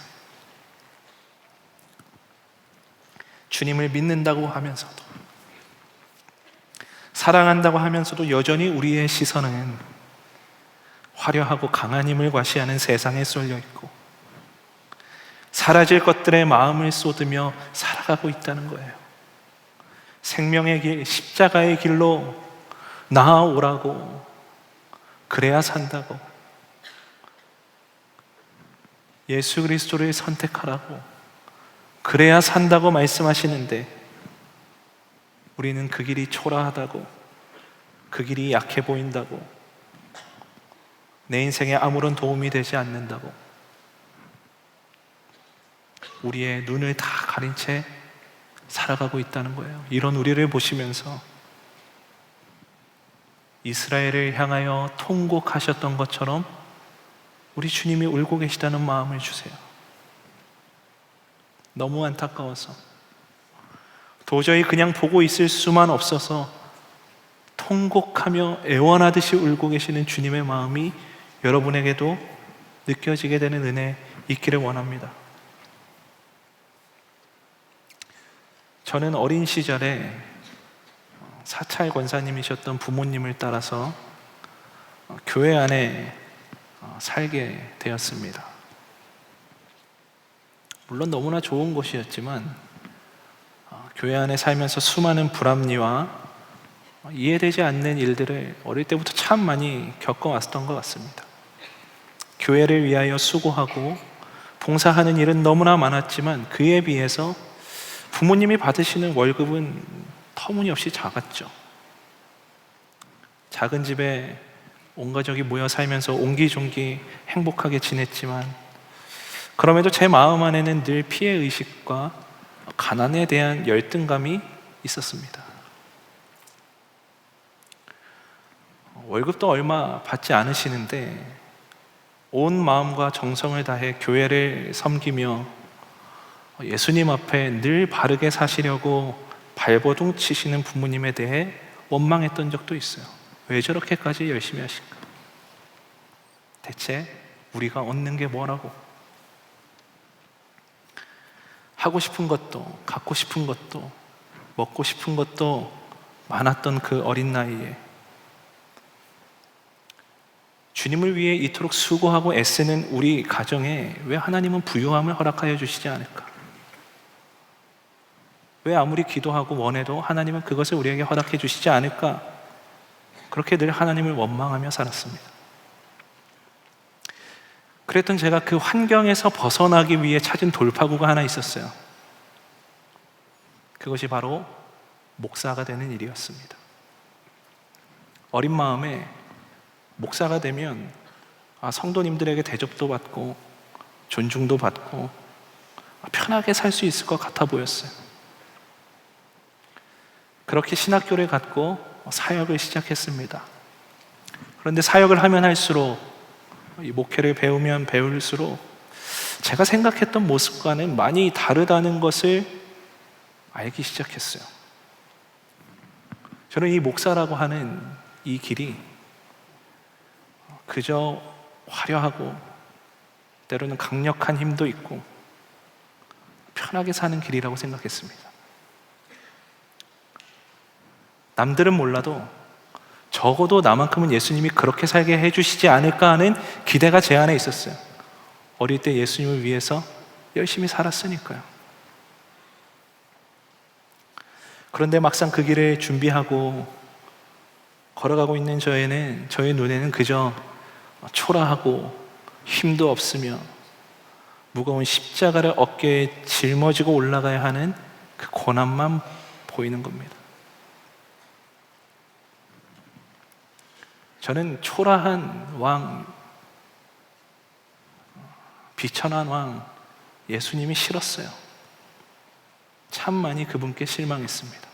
주님을 믿는다고 하면서도, 사랑한다고 하면서도 여전히 우리의 시선은 화려하고 강한 힘을 과시하는 세상에 쏠려 있고 사라질 것들에 마음을 쏟으며 살아가고 있다는 거예요. 생명의 길, 십자가의 길로 나아오라고, 그래야 산다고, 예수 그리스도를 선택하라고, 그래야 산다고 말씀하시는데 우리는 그 길이 초라하다고, 그 길이 약해 보인다고, 내 인생에 아무런 도움이 되지 않는다고 우리의 눈을 다 가린 채 살아가고 있다는 거예요. 이런 우리를 보시면서 이스라엘을 향하여 통곡하셨던 것처럼 우리 주님이 울고 계시다는 마음을 주세요. 너무 안타까워서 도저히 그냥 보고 있을 수만 없어서 통곡하며 애원하듯이 울고 계시는 주님의 마음이 여러분에게도 느껴지게 되는 은혜 있기를 원합니다. 저는 어린 시절에 사찰 권사님이셨던 부모님을 따라서 교회 안에 살게 되었습니다. 물론 너무나 좋은 곳이었지만 교회 안에 살면서 수많은 불합리와 이해되지 않는 일들을 어릴 때부터 참 많이 겪어왔던 것 같습니다. 교회를 위하여 수고하고 봉사하는 일은 너무나 많았지만 그에 비해서 부모님이 받으시는 월급은 터무니없이 작았죠. 작은 집에 온 가족이 모여 살면서 옹기종기 행복하게 지냈지만 그럼에도 제 마음 안에는 늘 피해의식과 가난에 대한 열등감이 있었습니다. 월급도 얼마 받지 않으시는데 온 마음과 정성을 다해 교회를 섬기며 예수님 앞에 늘 바르게 사시려고 발버둥 치시는 부모님에 대해 원망했던 적도 있어요. 왜 저렇게까지 열심히 하실까? 대체 우리가 얻는 게 뭐라고? 하고 싶은 것도, 갖고 싶은 것도, 먹고 싶은 것도 많았던 그 어린 나이에 주님을 위해 이토록 수고하고 애쓰는 우리 가정에 왜 하나님은 부유함을 허락하여 주시지 않을까? 왜 아무리 기도하고 원해도 하나님은 그것을 우리에게 허락해 주시지 않을까? 그렇게 늘 하나님을 원망하며 살았습니다. 그랬던 제가 그 환경에서 벗어나기 위해 찾은 돌파구가 하나 있었어요. 그것이 바로 목사가 되는 일이었습니다. 어린 마음에 목사가 되면 성도님들에게 대접도 받고 존중도 받고 편하게 살 수 있을 것 같아 보였어요. 그렇게 신학교를 갖고 사역을 시작했습니다. 그런데 사역을 하면 할수록, 이 목회를 배우면 배울수록 제가 생각했던 모습과는 많이 다르다는 것을 알기 시작했어요. 저는 이 목사라고 하는 이 길이 그저 화려하고 때로는 강력한 힘도 있고 편하게 사는 길이라고 생각했습니다. 남들은 몰라도 적어도 나만큼은 예수님이 그렇게 살게 해주시지 않을까 하는 기대가 제 안에 있었어요. 어릴 때 예수님을 위해서 열심히 살았으니까요. 그런데 막상 그 길을 준비하고 걸어가고 있는 저의 눈에는 그저 초라하고 힘도 없으며 무거운 십자가를 어깨에 짊어지고 올라가야 하는 그 고난만 보이는 겁니다. 저는 초라한 왕, 비천한 왕 예수님이 싫었어요. 참 많이 그분께 실망했습니다.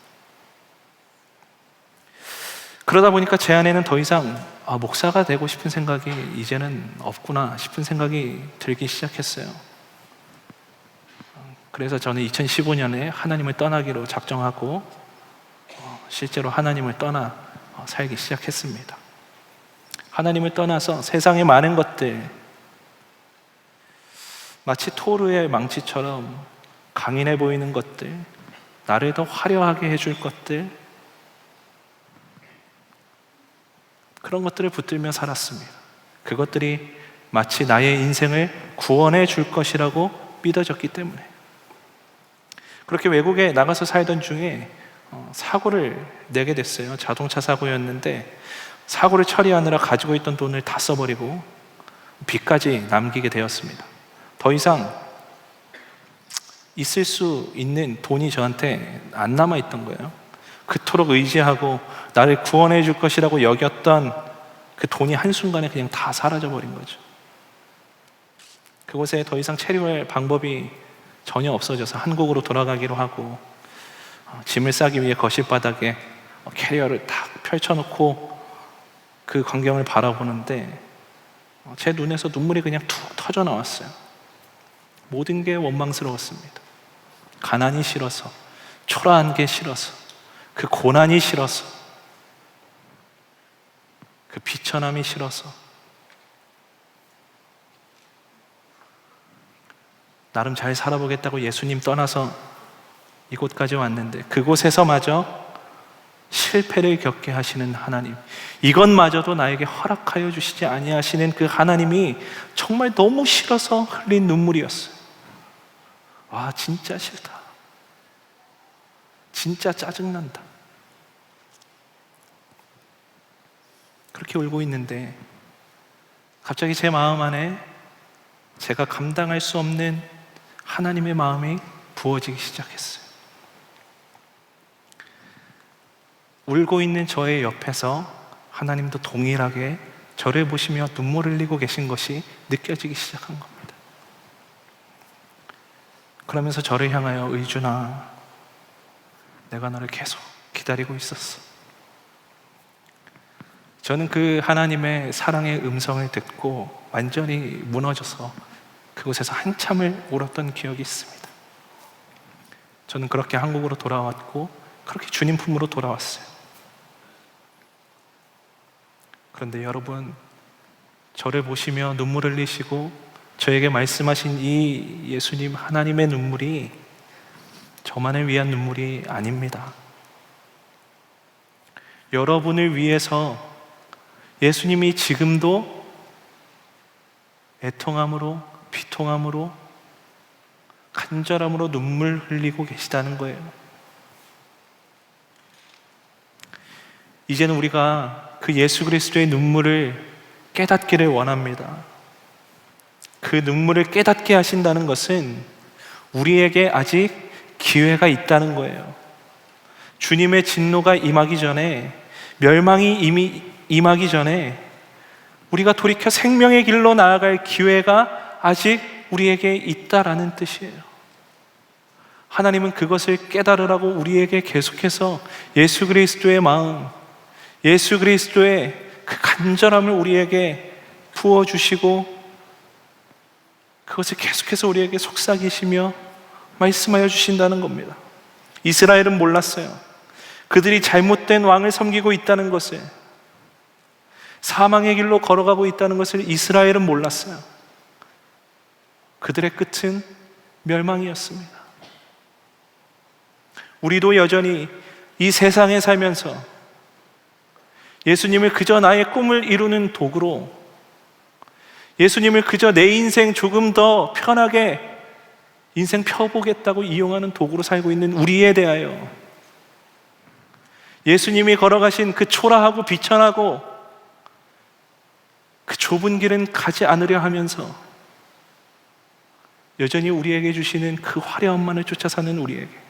그러다 보니까 제 안에는 더 이상 목사가 되고 싶은 생각이 이제는 없구나 싶은 생각이 들기 시작했어요. 그래서 저는 2015년에 하나님을 떠나기로 작정하고 실제로 하나님을 떠나 살기 시작했습니다. 하나님을 떠나서 세상의 많은 것들, 마치 토르의 망치처럼 강인해 보이는 것들, 나를 더 화려하게 해줄 것들, 그런 것들을 붙들며 살았습니다. 그것들이 마치 나의 인생을 구원해 줄 것이라고 믿어졌기 때문에. 그렇게 외국에 나가서 살던 중에 사고를 내게 됐어요. 자동차 사고였는데 사고를 처리하느라 가지고 있던 돈을 다 써버리고 빚까지 남기게 되었습니다. 더 이상 있을 수 있는 돈이 저한테 안 남아있던 거예요. 그토록 의지하고 나를 구원해 줄 것이라고 여겼던 그 돈이 한순간에 그냥 다 사라져버린 거죠. 그곳에 더 이상 체류할 방법이 전혀 없어져서 한국으로 돌아가기로 하고 짐을 싸기 위해 거실 바닥에 캐리어를 딱 펼쳐놓고 그 광경을 바라보는데 제 눈에서 눈물이 그냥 툭 터져 나왔어요. 모든 게 원망스러웠습니다. 가난이 싫어서, 초라한 게 싫어서, 그 고난이 싫어서, 그 비천함이 싫어서, 나름 잘 살아보겠다고 예수님 떠나서 이곳까지 왔는데 그곳에서마저 실패를 겪게 하시는 하나님, 이것마저도 나에게 허락하여 주시지 아니하시는 그 하나님이 정말 너무 싫어서 흘린 눈물이었어요. 와, 진짜 싫다. 진짜 짜증난다. 그렇게 울고 있는데 갑자기 제 마음 안에 제가 감당할 수 없는 하나님의 마음이 부어지기 시작했어요. 울고 있는 저의 옆에서 하나님도 동일하게 저를 보시며 눈물 흘리고 계신 것이 느껴지기 시작한 겁니다. 그러면서 저를 향하여 의준아, 내가 너를 계속 기다리고 있었어. 저는 그 하나님의 사랑의 음성을 듣고 완전히 무너져서 그곳에서 한참을 울었던 기억이 있습니다. 저는 그렇게 한국으로 돌아왔고 그렇게 주님 품으로 돌아왔어요. 그런데 여러분, 저를 보시며 눈물 흘리시고 저에게 말씀하신 이 예수님 하나님의 눈물이 저만을 위한 눈물이 아닙니다. 여러분을 위해서 예수님이 지금도 애통함으로, 비통함으로, 간절함으로 눈물 흘리고 계시다는 거예요. 이제는 우리가 그 예수 그리스도의 눈물을 깨닫기를 원합니다. 그 눈물을 깨닫게 하신다는 것은 우리에게 아직 기회가 있다는 거예요. 주님의 진노가 임하기 전에, 멸망이 이미 임하기 전에 우리가 돌이켜 생명의 길로 나아갈 기회가 아직 우리에게 있다라는 뜻이에요. 하나님은 그것을 깨달으라고 우리에게 계속해서 예수 그리스도의 마음, 예수 그리스도의 그 간절함을 우리에게 부어주시고 그것을 계속해서 우리에게 속삭이시며 말씀하여 주신다는 겁니다. 이스라엘은 몰랐어요. 그들이 잘못된 왕을 섬기고 있다는 것을, 사망의 길로 걸어가고 있다는 것을 이스라엘은 몰랐어요. 그들의 끝은 멸망이었습니다. 우리도 여전히 이 세상에 살면서 예수님을 그저 나의 꿈을 이루는 도구로, 예수님을 그저 내 인생 조금 더 편하게 인생 펴보겠다고 이용하는 도구로 살고 있는 우리에 대하여 예수님이 걸어가신 그 초라하고 비천하고 그 좁은 길은 가지 않으려 하면서 여전히 우리에게 주시는 그 화려함만을 쫓아 사는 우리에게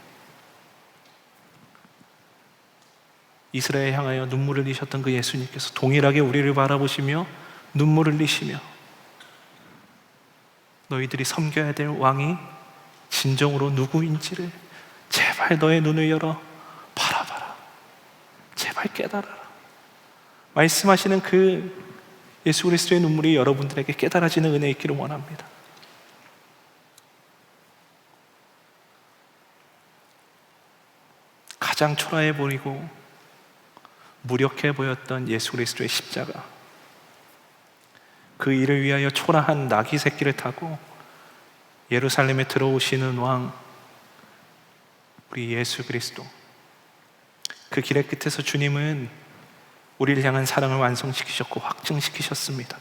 이스라엘 향하여 눈물을 흘리셨던 그 예수님께서 동일하게 우리를 바라보시며 눈물을 흘리시며 너희들이 섬겨야 될 왕이 진정으로 누구인지를 제발 너의 눈을 열어 바라봐라. 제발 깨달아라. 말씀하시는 그 예수 그리스도의 눈물이 여러분들에게 깨달아지는 은혜 있기를 원합니다. 가장 초라해 보이고 무력해 보였던 예수 그리스도의 십자가, 그 일을 위하여 초라한 나귀 새끼를 타고 예루살렘에 들어오시는 왕, 우리 예수 그리스도, 그 길의 끝에서 주님은 우리를 향한 사랑을 완성시키셨고 확증시키셨습니다.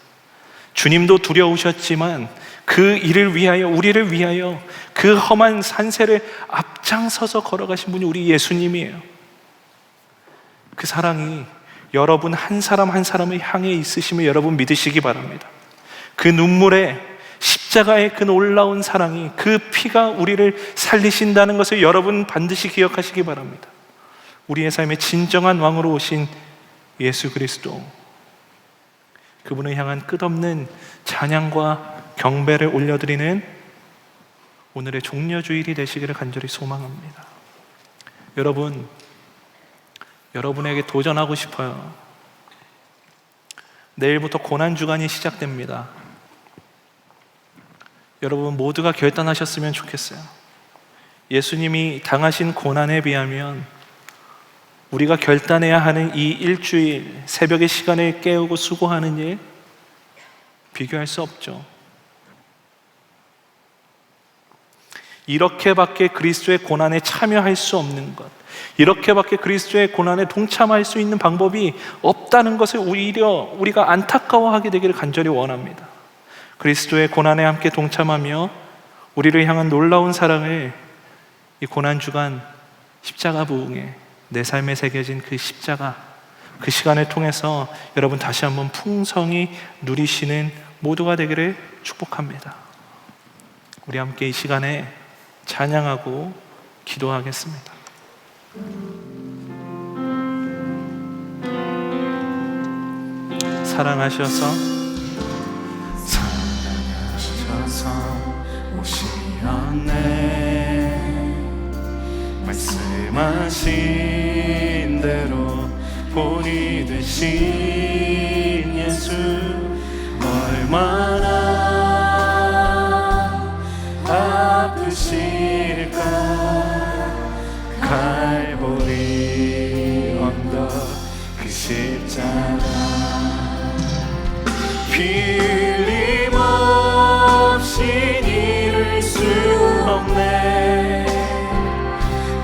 주님도 두려우셨지만 그 일을 위하여, 우리를 위하여 그 험한 산세를 앞장서서 걸어가신 분이 우리 예수님이에요. 그 사랑이 여러분 한 사람 한 사람을 향해 있으심을 여러분 믿으시기 바랍니다. 그 눈물에 십자가의 그 놀라운 사랑이, 그 피가 우리를 살리신다는 것을 여러분 반드시 기억하시기 바랍니다. 우리의 삶의 진정한 왕으로 오신 예수 그리스도, 그분을 향한 끝없는 찬양과 경배를 올려드리는 오늘의 종려주일이 되시기를 간절히 소망합니다. 여러분에게 도전하고 싶어요. 내일부터 고난주간이 시작됩니다. 여러분 모두가 결단하셨으면 좋겠어요. 예수님이 당하신 고난에 비하면 우리가 결단해야 하는 이 일주일, 새벽의 시간을 깨우고 수고하는 일, 비교할 수 없죠. 이렇게밖에 그리스도의 고난에 참여할 수 없는 것, 이렇게밖에 그리스도의 고난에 동참할 수 있는 방법이 없다는 것을 오히려 우리가 안타까워하게 되기를 간절히 원합니다. 그리스도의 고난에 함께 동참하며 우리를 향한 놀라운 사랑을 이 고난주간 십자가 부흥에 내 삶에 새겨진 그 십자가, 그 시간을 통해서 여러분 다시 한번 풍성히 누리시는 모두가 되기를 축복합니다. 우리 함께 이 시간에 찬양하고 기도하겠습니다. 사랑하셔서 오시었네. 말씀하신 대로 본이 되신 예수, 얼마나 아프실까. 갈보리 언덕 그 십자가, 빌림 없이 이룰 수 없네.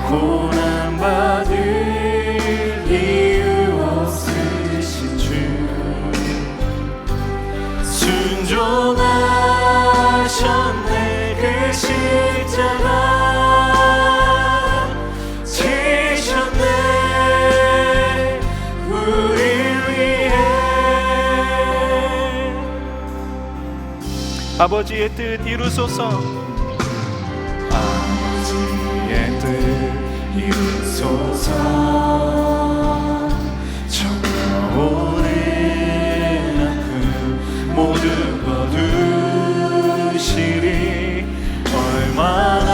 고난받을 이유 없으신 주, 순종하셨네. 그 십자가 지셨네. 우릴 위해 아버지의 뜻 이루소서. 아버지의 뜻 이루소서. 정오는 아픔 모두 거두시리. 얼마나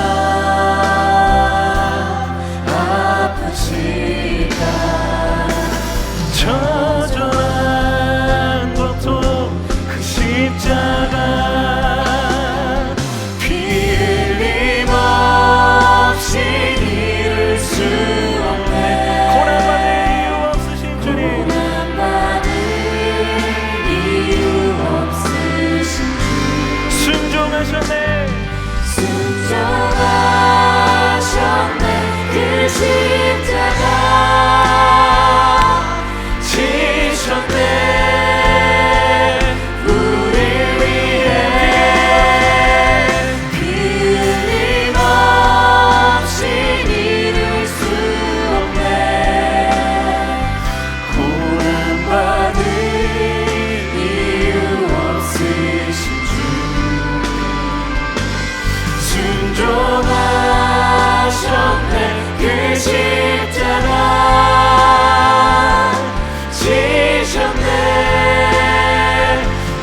지셨네.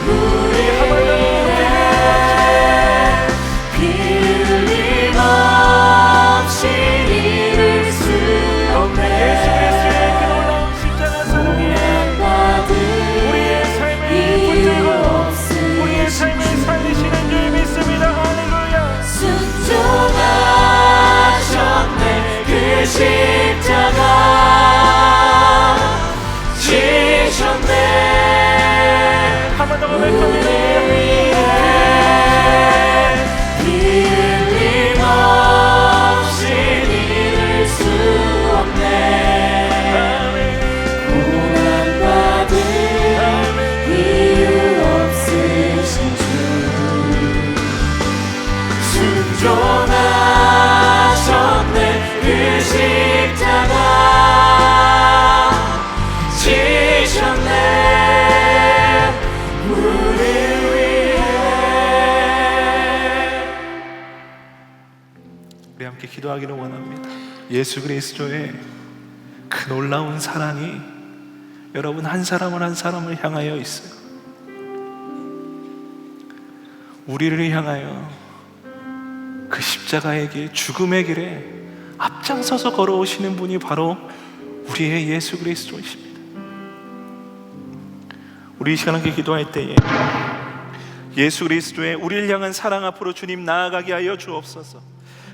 우리 피 흘림 없이 잃을 수 없네. 예수 그리스도의 그 놀라운 십자가 사랑이 우리의 삶을 붙들고 우리의 삶을 살리시는 줄 믿습니다. 할렐루야. 순종하셨네. 그 십자가 지셨네. 한 번 더 고백합니다. 피 흘림 없이 잃을 수 없네. 고난받을 이유 없으신 주 순종하셨네. 그 십자가 지셨네. 우리 위해. 우리 함께 기도하기를 원합니다. 예수 그리스도의 그 놀라운 사랑이 여러분 한 사람을 한 사람을 향하여 있어요. 우리를 향하여 그 십자가의 길, 죽음의 길에 앞장서서 걸어오시는 분이 바로 우리의 예수 그리스도이십니다. 우리 이 시간 함께 기도할 때에 예수 그리스도의 우리를 향한 사랑 앞으로 주님 나아가게 하여 주옵소서.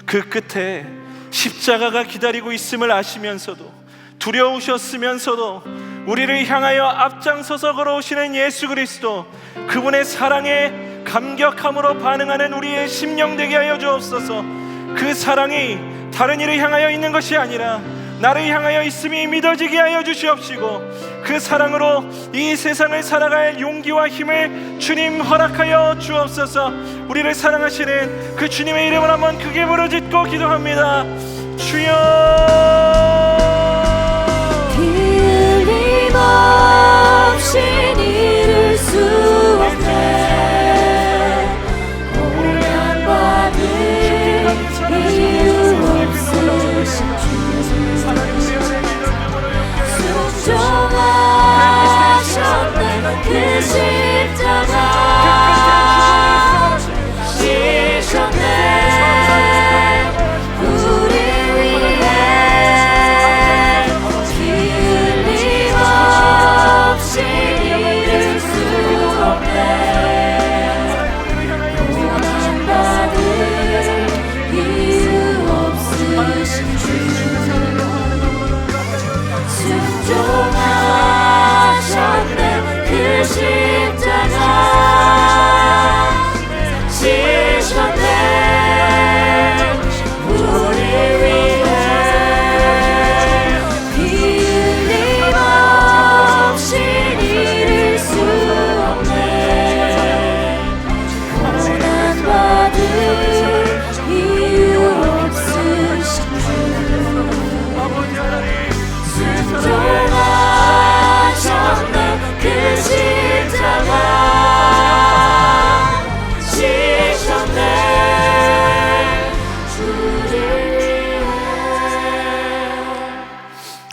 그 끝에 십자가가 기다리고 있음을 아시면서도 두려우셨으면서도 우리를 향하여 앞장서서 걸어오시는 예수 그리스도, 그분의 사랑에 감격함으로 반응하는 우리의 심령 되게 하여 주옵소서. 그 사랑이 다른 이를 향하여 있는 것이 아니라 나를 향하여 있음이 믿어지게 하여 주시옵시고, 그 사랑으로 이 세상을 살아갈 용기와 힘을 주님 허락하여 주옵소서. 우리를 사랑하시는 그 주님의 이름을 한번 크게 부르짖고 기도합니다. 주여. 피 흘림 없이 잃을 수 없네. 고난받을 이유 없으신 주 순종하셨네. 그 십자가 지셨네. 우리 위해 피 흘림 없이 잃을 수 없네. 고난받을 이유 없으신 주 순종하셨네. 그 십자가 지셨네. 우리 위해 피 흘림 없이 잃을 수 없네. 고난받을 이유 없으신 주 순종하셨네. 그 십자가 지셨네. 주를 위해.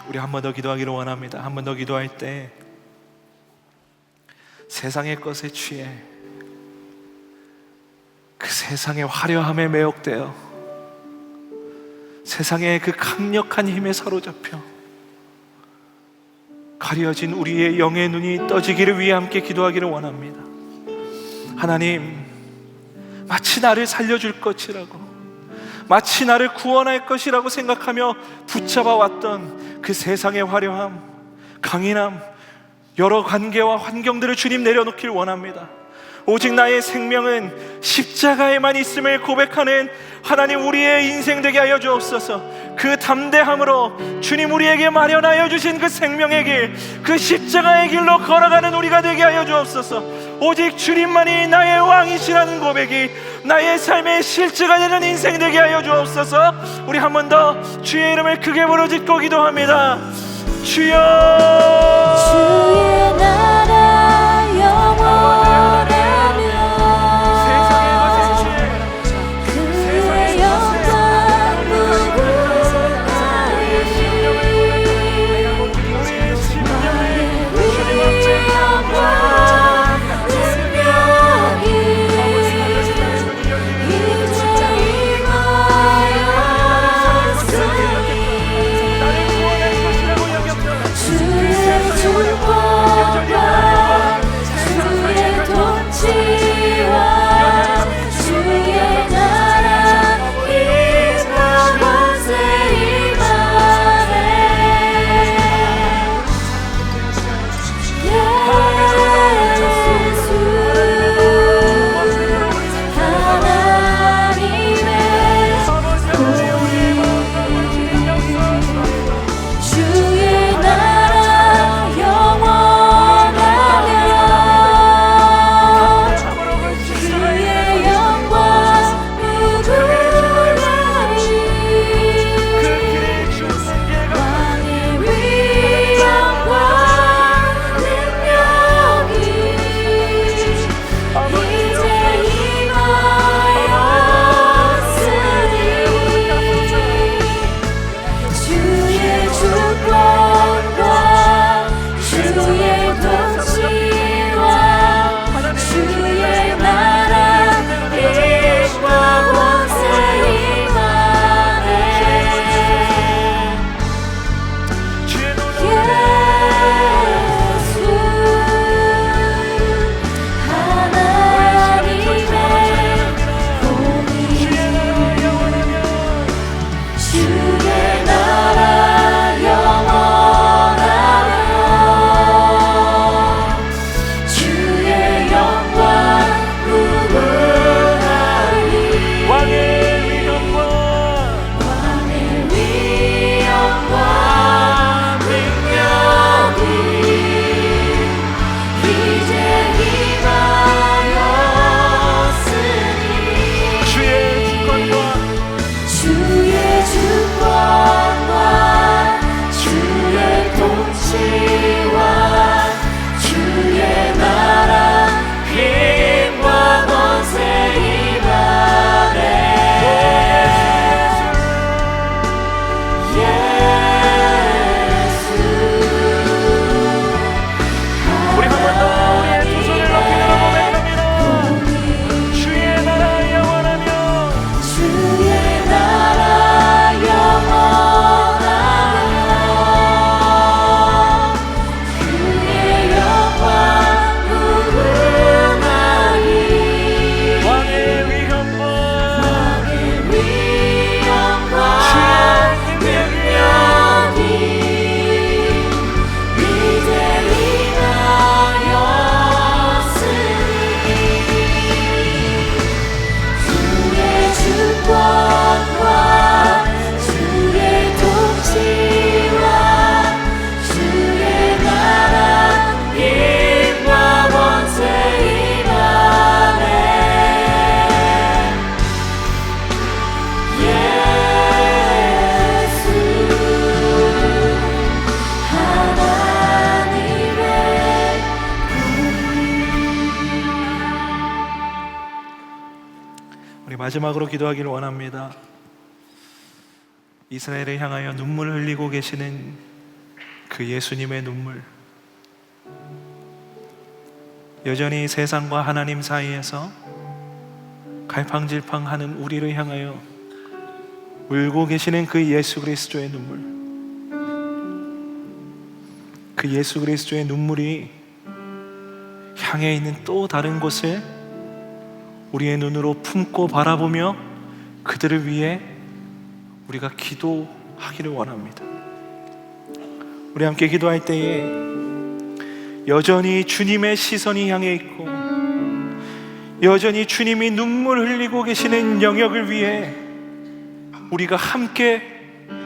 우리 한 번 더 기도하기를 원합니다. 한 번 더 기도할 때 세상의 것에 취해 그 세상의 화려함에 매혹되어 세상의 그 강력한 힘에 사로잡혀 가려진 우리의 영의 눈이 떠지기를 위해 함께 기도하기를 원합니다. 하나님, 마치 나를 살려줄 것이라고, 마치 나를 구원할 것이라고 생각하며 붙잡아 왔던 그 세상의 화려함, 강인함, 여러 관계와 환경들을 주님 내려놓길 원합니다. 오직 나의 생명은 십자가에만 있음을 고백하는 하나님, 우리의 인생 되게 하여 주옵소서. 그 담대함으로 주님 우리에게 마련하여 주신 그 생명의 길, 그 십자가의 길로 걸어가는 우리가 되게 하여 주옵소서. 오직 주님만이 나의 왕이시라는 고백이 나의 삶의 실제가 되는 인생 되게 하여 주옵소서. 우리 한 번 더 주의 이름을 크게 부르짖고 기도합니다. 주여. 주의 나라 영원하며 그의 영광 무궁하리. 나의 우리 마지막으로 기도하기를 원합니다. 이스라엘을 향하여 눈물을 흘리고 계시는 그 예수님의 눈물, 여전히 세상과 하나님 사이에서 갈팡질팡하는 우리를 향하여 울고 계시는 그 예수 그리스도의 눈물, 그 예수 그리스도의 눈물이 향해 있는 또 다른 곳을 우리의 눈으로 품고 바라보며 그들을 위해 우리가 기도하기를 원합니다. 우리 함께 기도할 때에 여전히 주님의 시선이 향해 있고 여전히 주님이 눈물 흘리고 계시는 영역을 위해 우리가 함께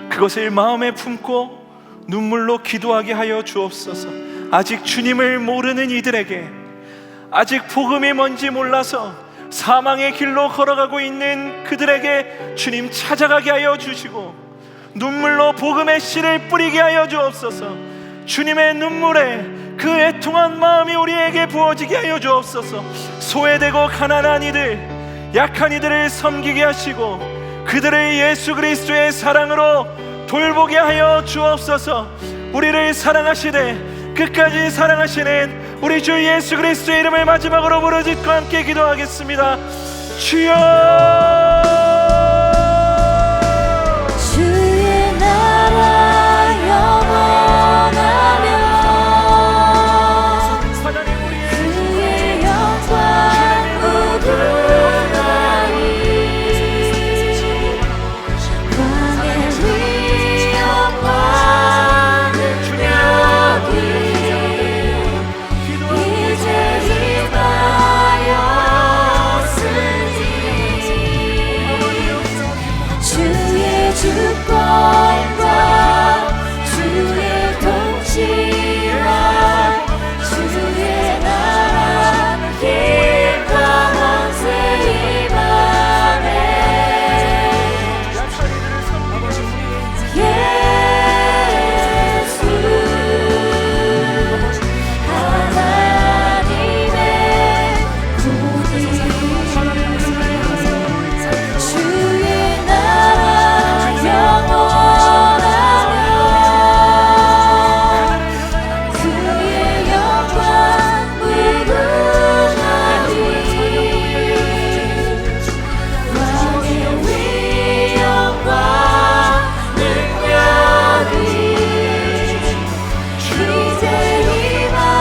그것을 마음에 품고 눈물로 기도하게 하여 주옵소서. 아직 주님을 모르는 이들에게, 아직 복음이 뭔지 몰라서 사망의 길로 걸어가고 있는 그들에게 주님 찾아가게 하여 주시고 눈물로 복음의 씨를 뿌리게 하여 주옵소서. 주님의 눈물에 그 애통한 마음이 우리에게 부어지게 하여 주옵소서. 소외되고 가난한 이들, 약한 이들을 섬기게 하시고 그들을 예수 그리스도의 사랑으로 돌보게 하여 주옵소서. 우리를 사랑하시되 끝까지 사랑하시는 우리 주 예수 그리스도의 이름을 마지막으로 부르짖고 함께 기도하겠습니다. 주여, 주의 나라 영원하며 그의 영광 무궁하리. 광의 위엄과 능력이 이제 임하였으니 주의 주권과 주의 통치와 주의 나라 힘과 권세 임하네. 예수 하나님의 군이 주의 나라 영원하며 그의 영광 무궁하리. 왕의 위엄과 능력이 이제 임하였으니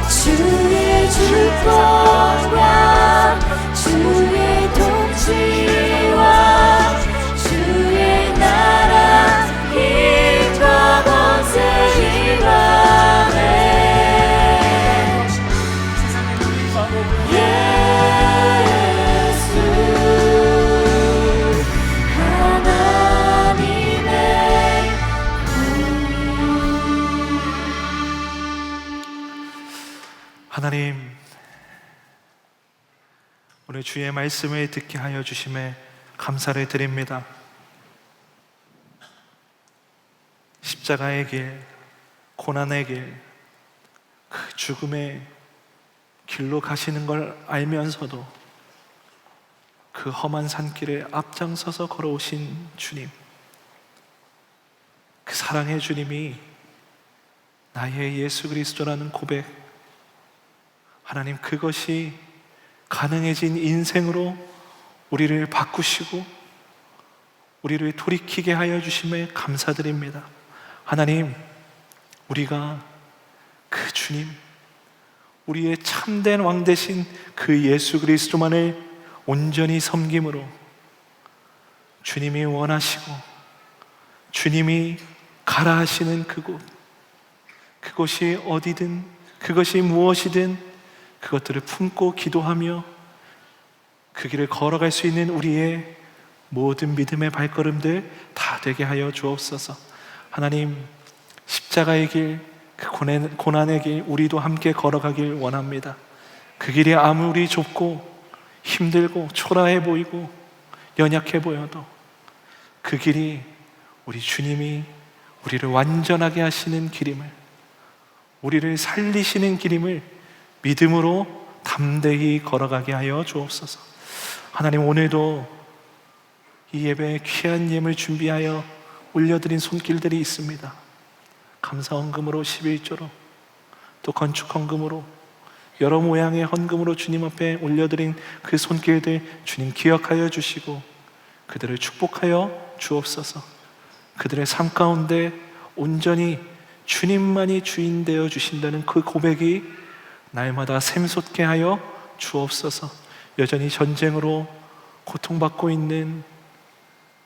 주의 주권과 주의 통치와 주의 나라 힘과 권세 임하네. 예수 하나님의 하나님, 오늘 주의 말씀을 듣게 하여 주심에 감사를 드립니다. 십자가의 길, 고난의 길, 그 죽음의 길로 가시는 걸 알면서도 그 험한 산길을 앞장서서 걸어오신 주님, 그 사랑의 주님이 나의 예수 그리스도라는 고백, 하나님, 그것이 가능해진 인생으로 우리를 바꾸시고 우리를 돌이키게 하여 주심에 감사드립니다. 하나님, 우리가 그 주님, 우리의 참된 왕 되신 그 예수 그리스도만을 온전히 섬김으로 주님이 원하시고 주님이 가라 하시는 그곳, 그것이 어디든 그것이 무엇이든 그것들을 품고 기도하며 그 길을 걸어갈 수 있는 우리의 모든 믿음의 발걸음들 다 되게 하여 주옵소서. 하나님, 십자가의 길, 그 고난의 길 우리도 함께 걸어가길 원합니다. 그 길이 아무리 좁고 힘들고 초라해 보이고 연약해 보여도 그 길이 우리 주님이 우리를 완전하게 하시는 길임을, 우리를 살리시는 길임을 믿음으로 담대히 걸어가게 하여 주옵소서. 하나님, 오늘도 이 예배에 귀한 예물 준비하여 올려드린 손길들이 있습니다. 감사 헌금으로, 11조로, 또 건축 헌금으로, 여러 모양의 헌금으로 주님 앞에 올려드린 그 손길들 주님 기억하여 주시고 그들을 축복하여 주옵소서. 그들의 삶 가운데 온전히 주님만이 주인 되어 주신다는 그 고백이 날마다 샘솟게 하여 주옵소서. 여전히 전쟁으로 고통받고 있는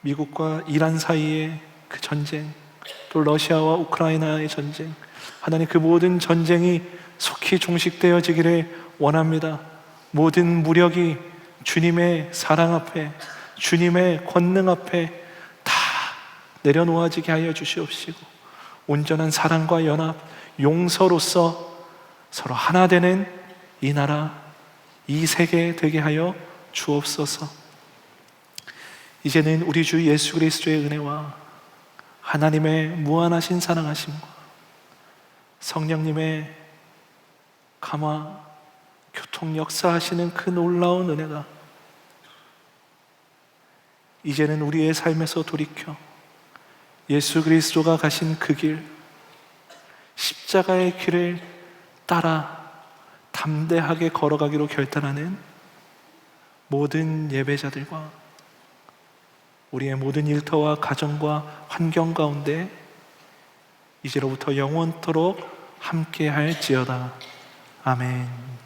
미국과 이란 사이의 그 전쟁, 또 러시아와 우크라이나의 전쟁, 하나님, 그 모든 전쟁이 속히 종식되어지기를 원합니다. 모든 무력이 주님의 사랑 앞에, 주님의 권능 앞에 다 내려놓아지게 하여 주시옵시고 온전한 사랑과 연합, 용서로서 서로 하나 되는 이 나라, 이 세계 되게 하여 주옵소서. 이제는 우리 주 예수 그리스도의 은혜와 하나님의 무한하신 사랑하심과 성령님의 감화, 교통 역사하시는 그 놀라운 은혜가 이제는 우리의 삶에서 돌이켜 예수 그리스도가 가신 그 길, 십자가의 길을 따라 담대하게 걸어가기로 결단하는 모든 예배자들과 우리의 모든 일터와 가정과 환경 가운데 이제로부터 영원토록 함께 할지어다. 아멘.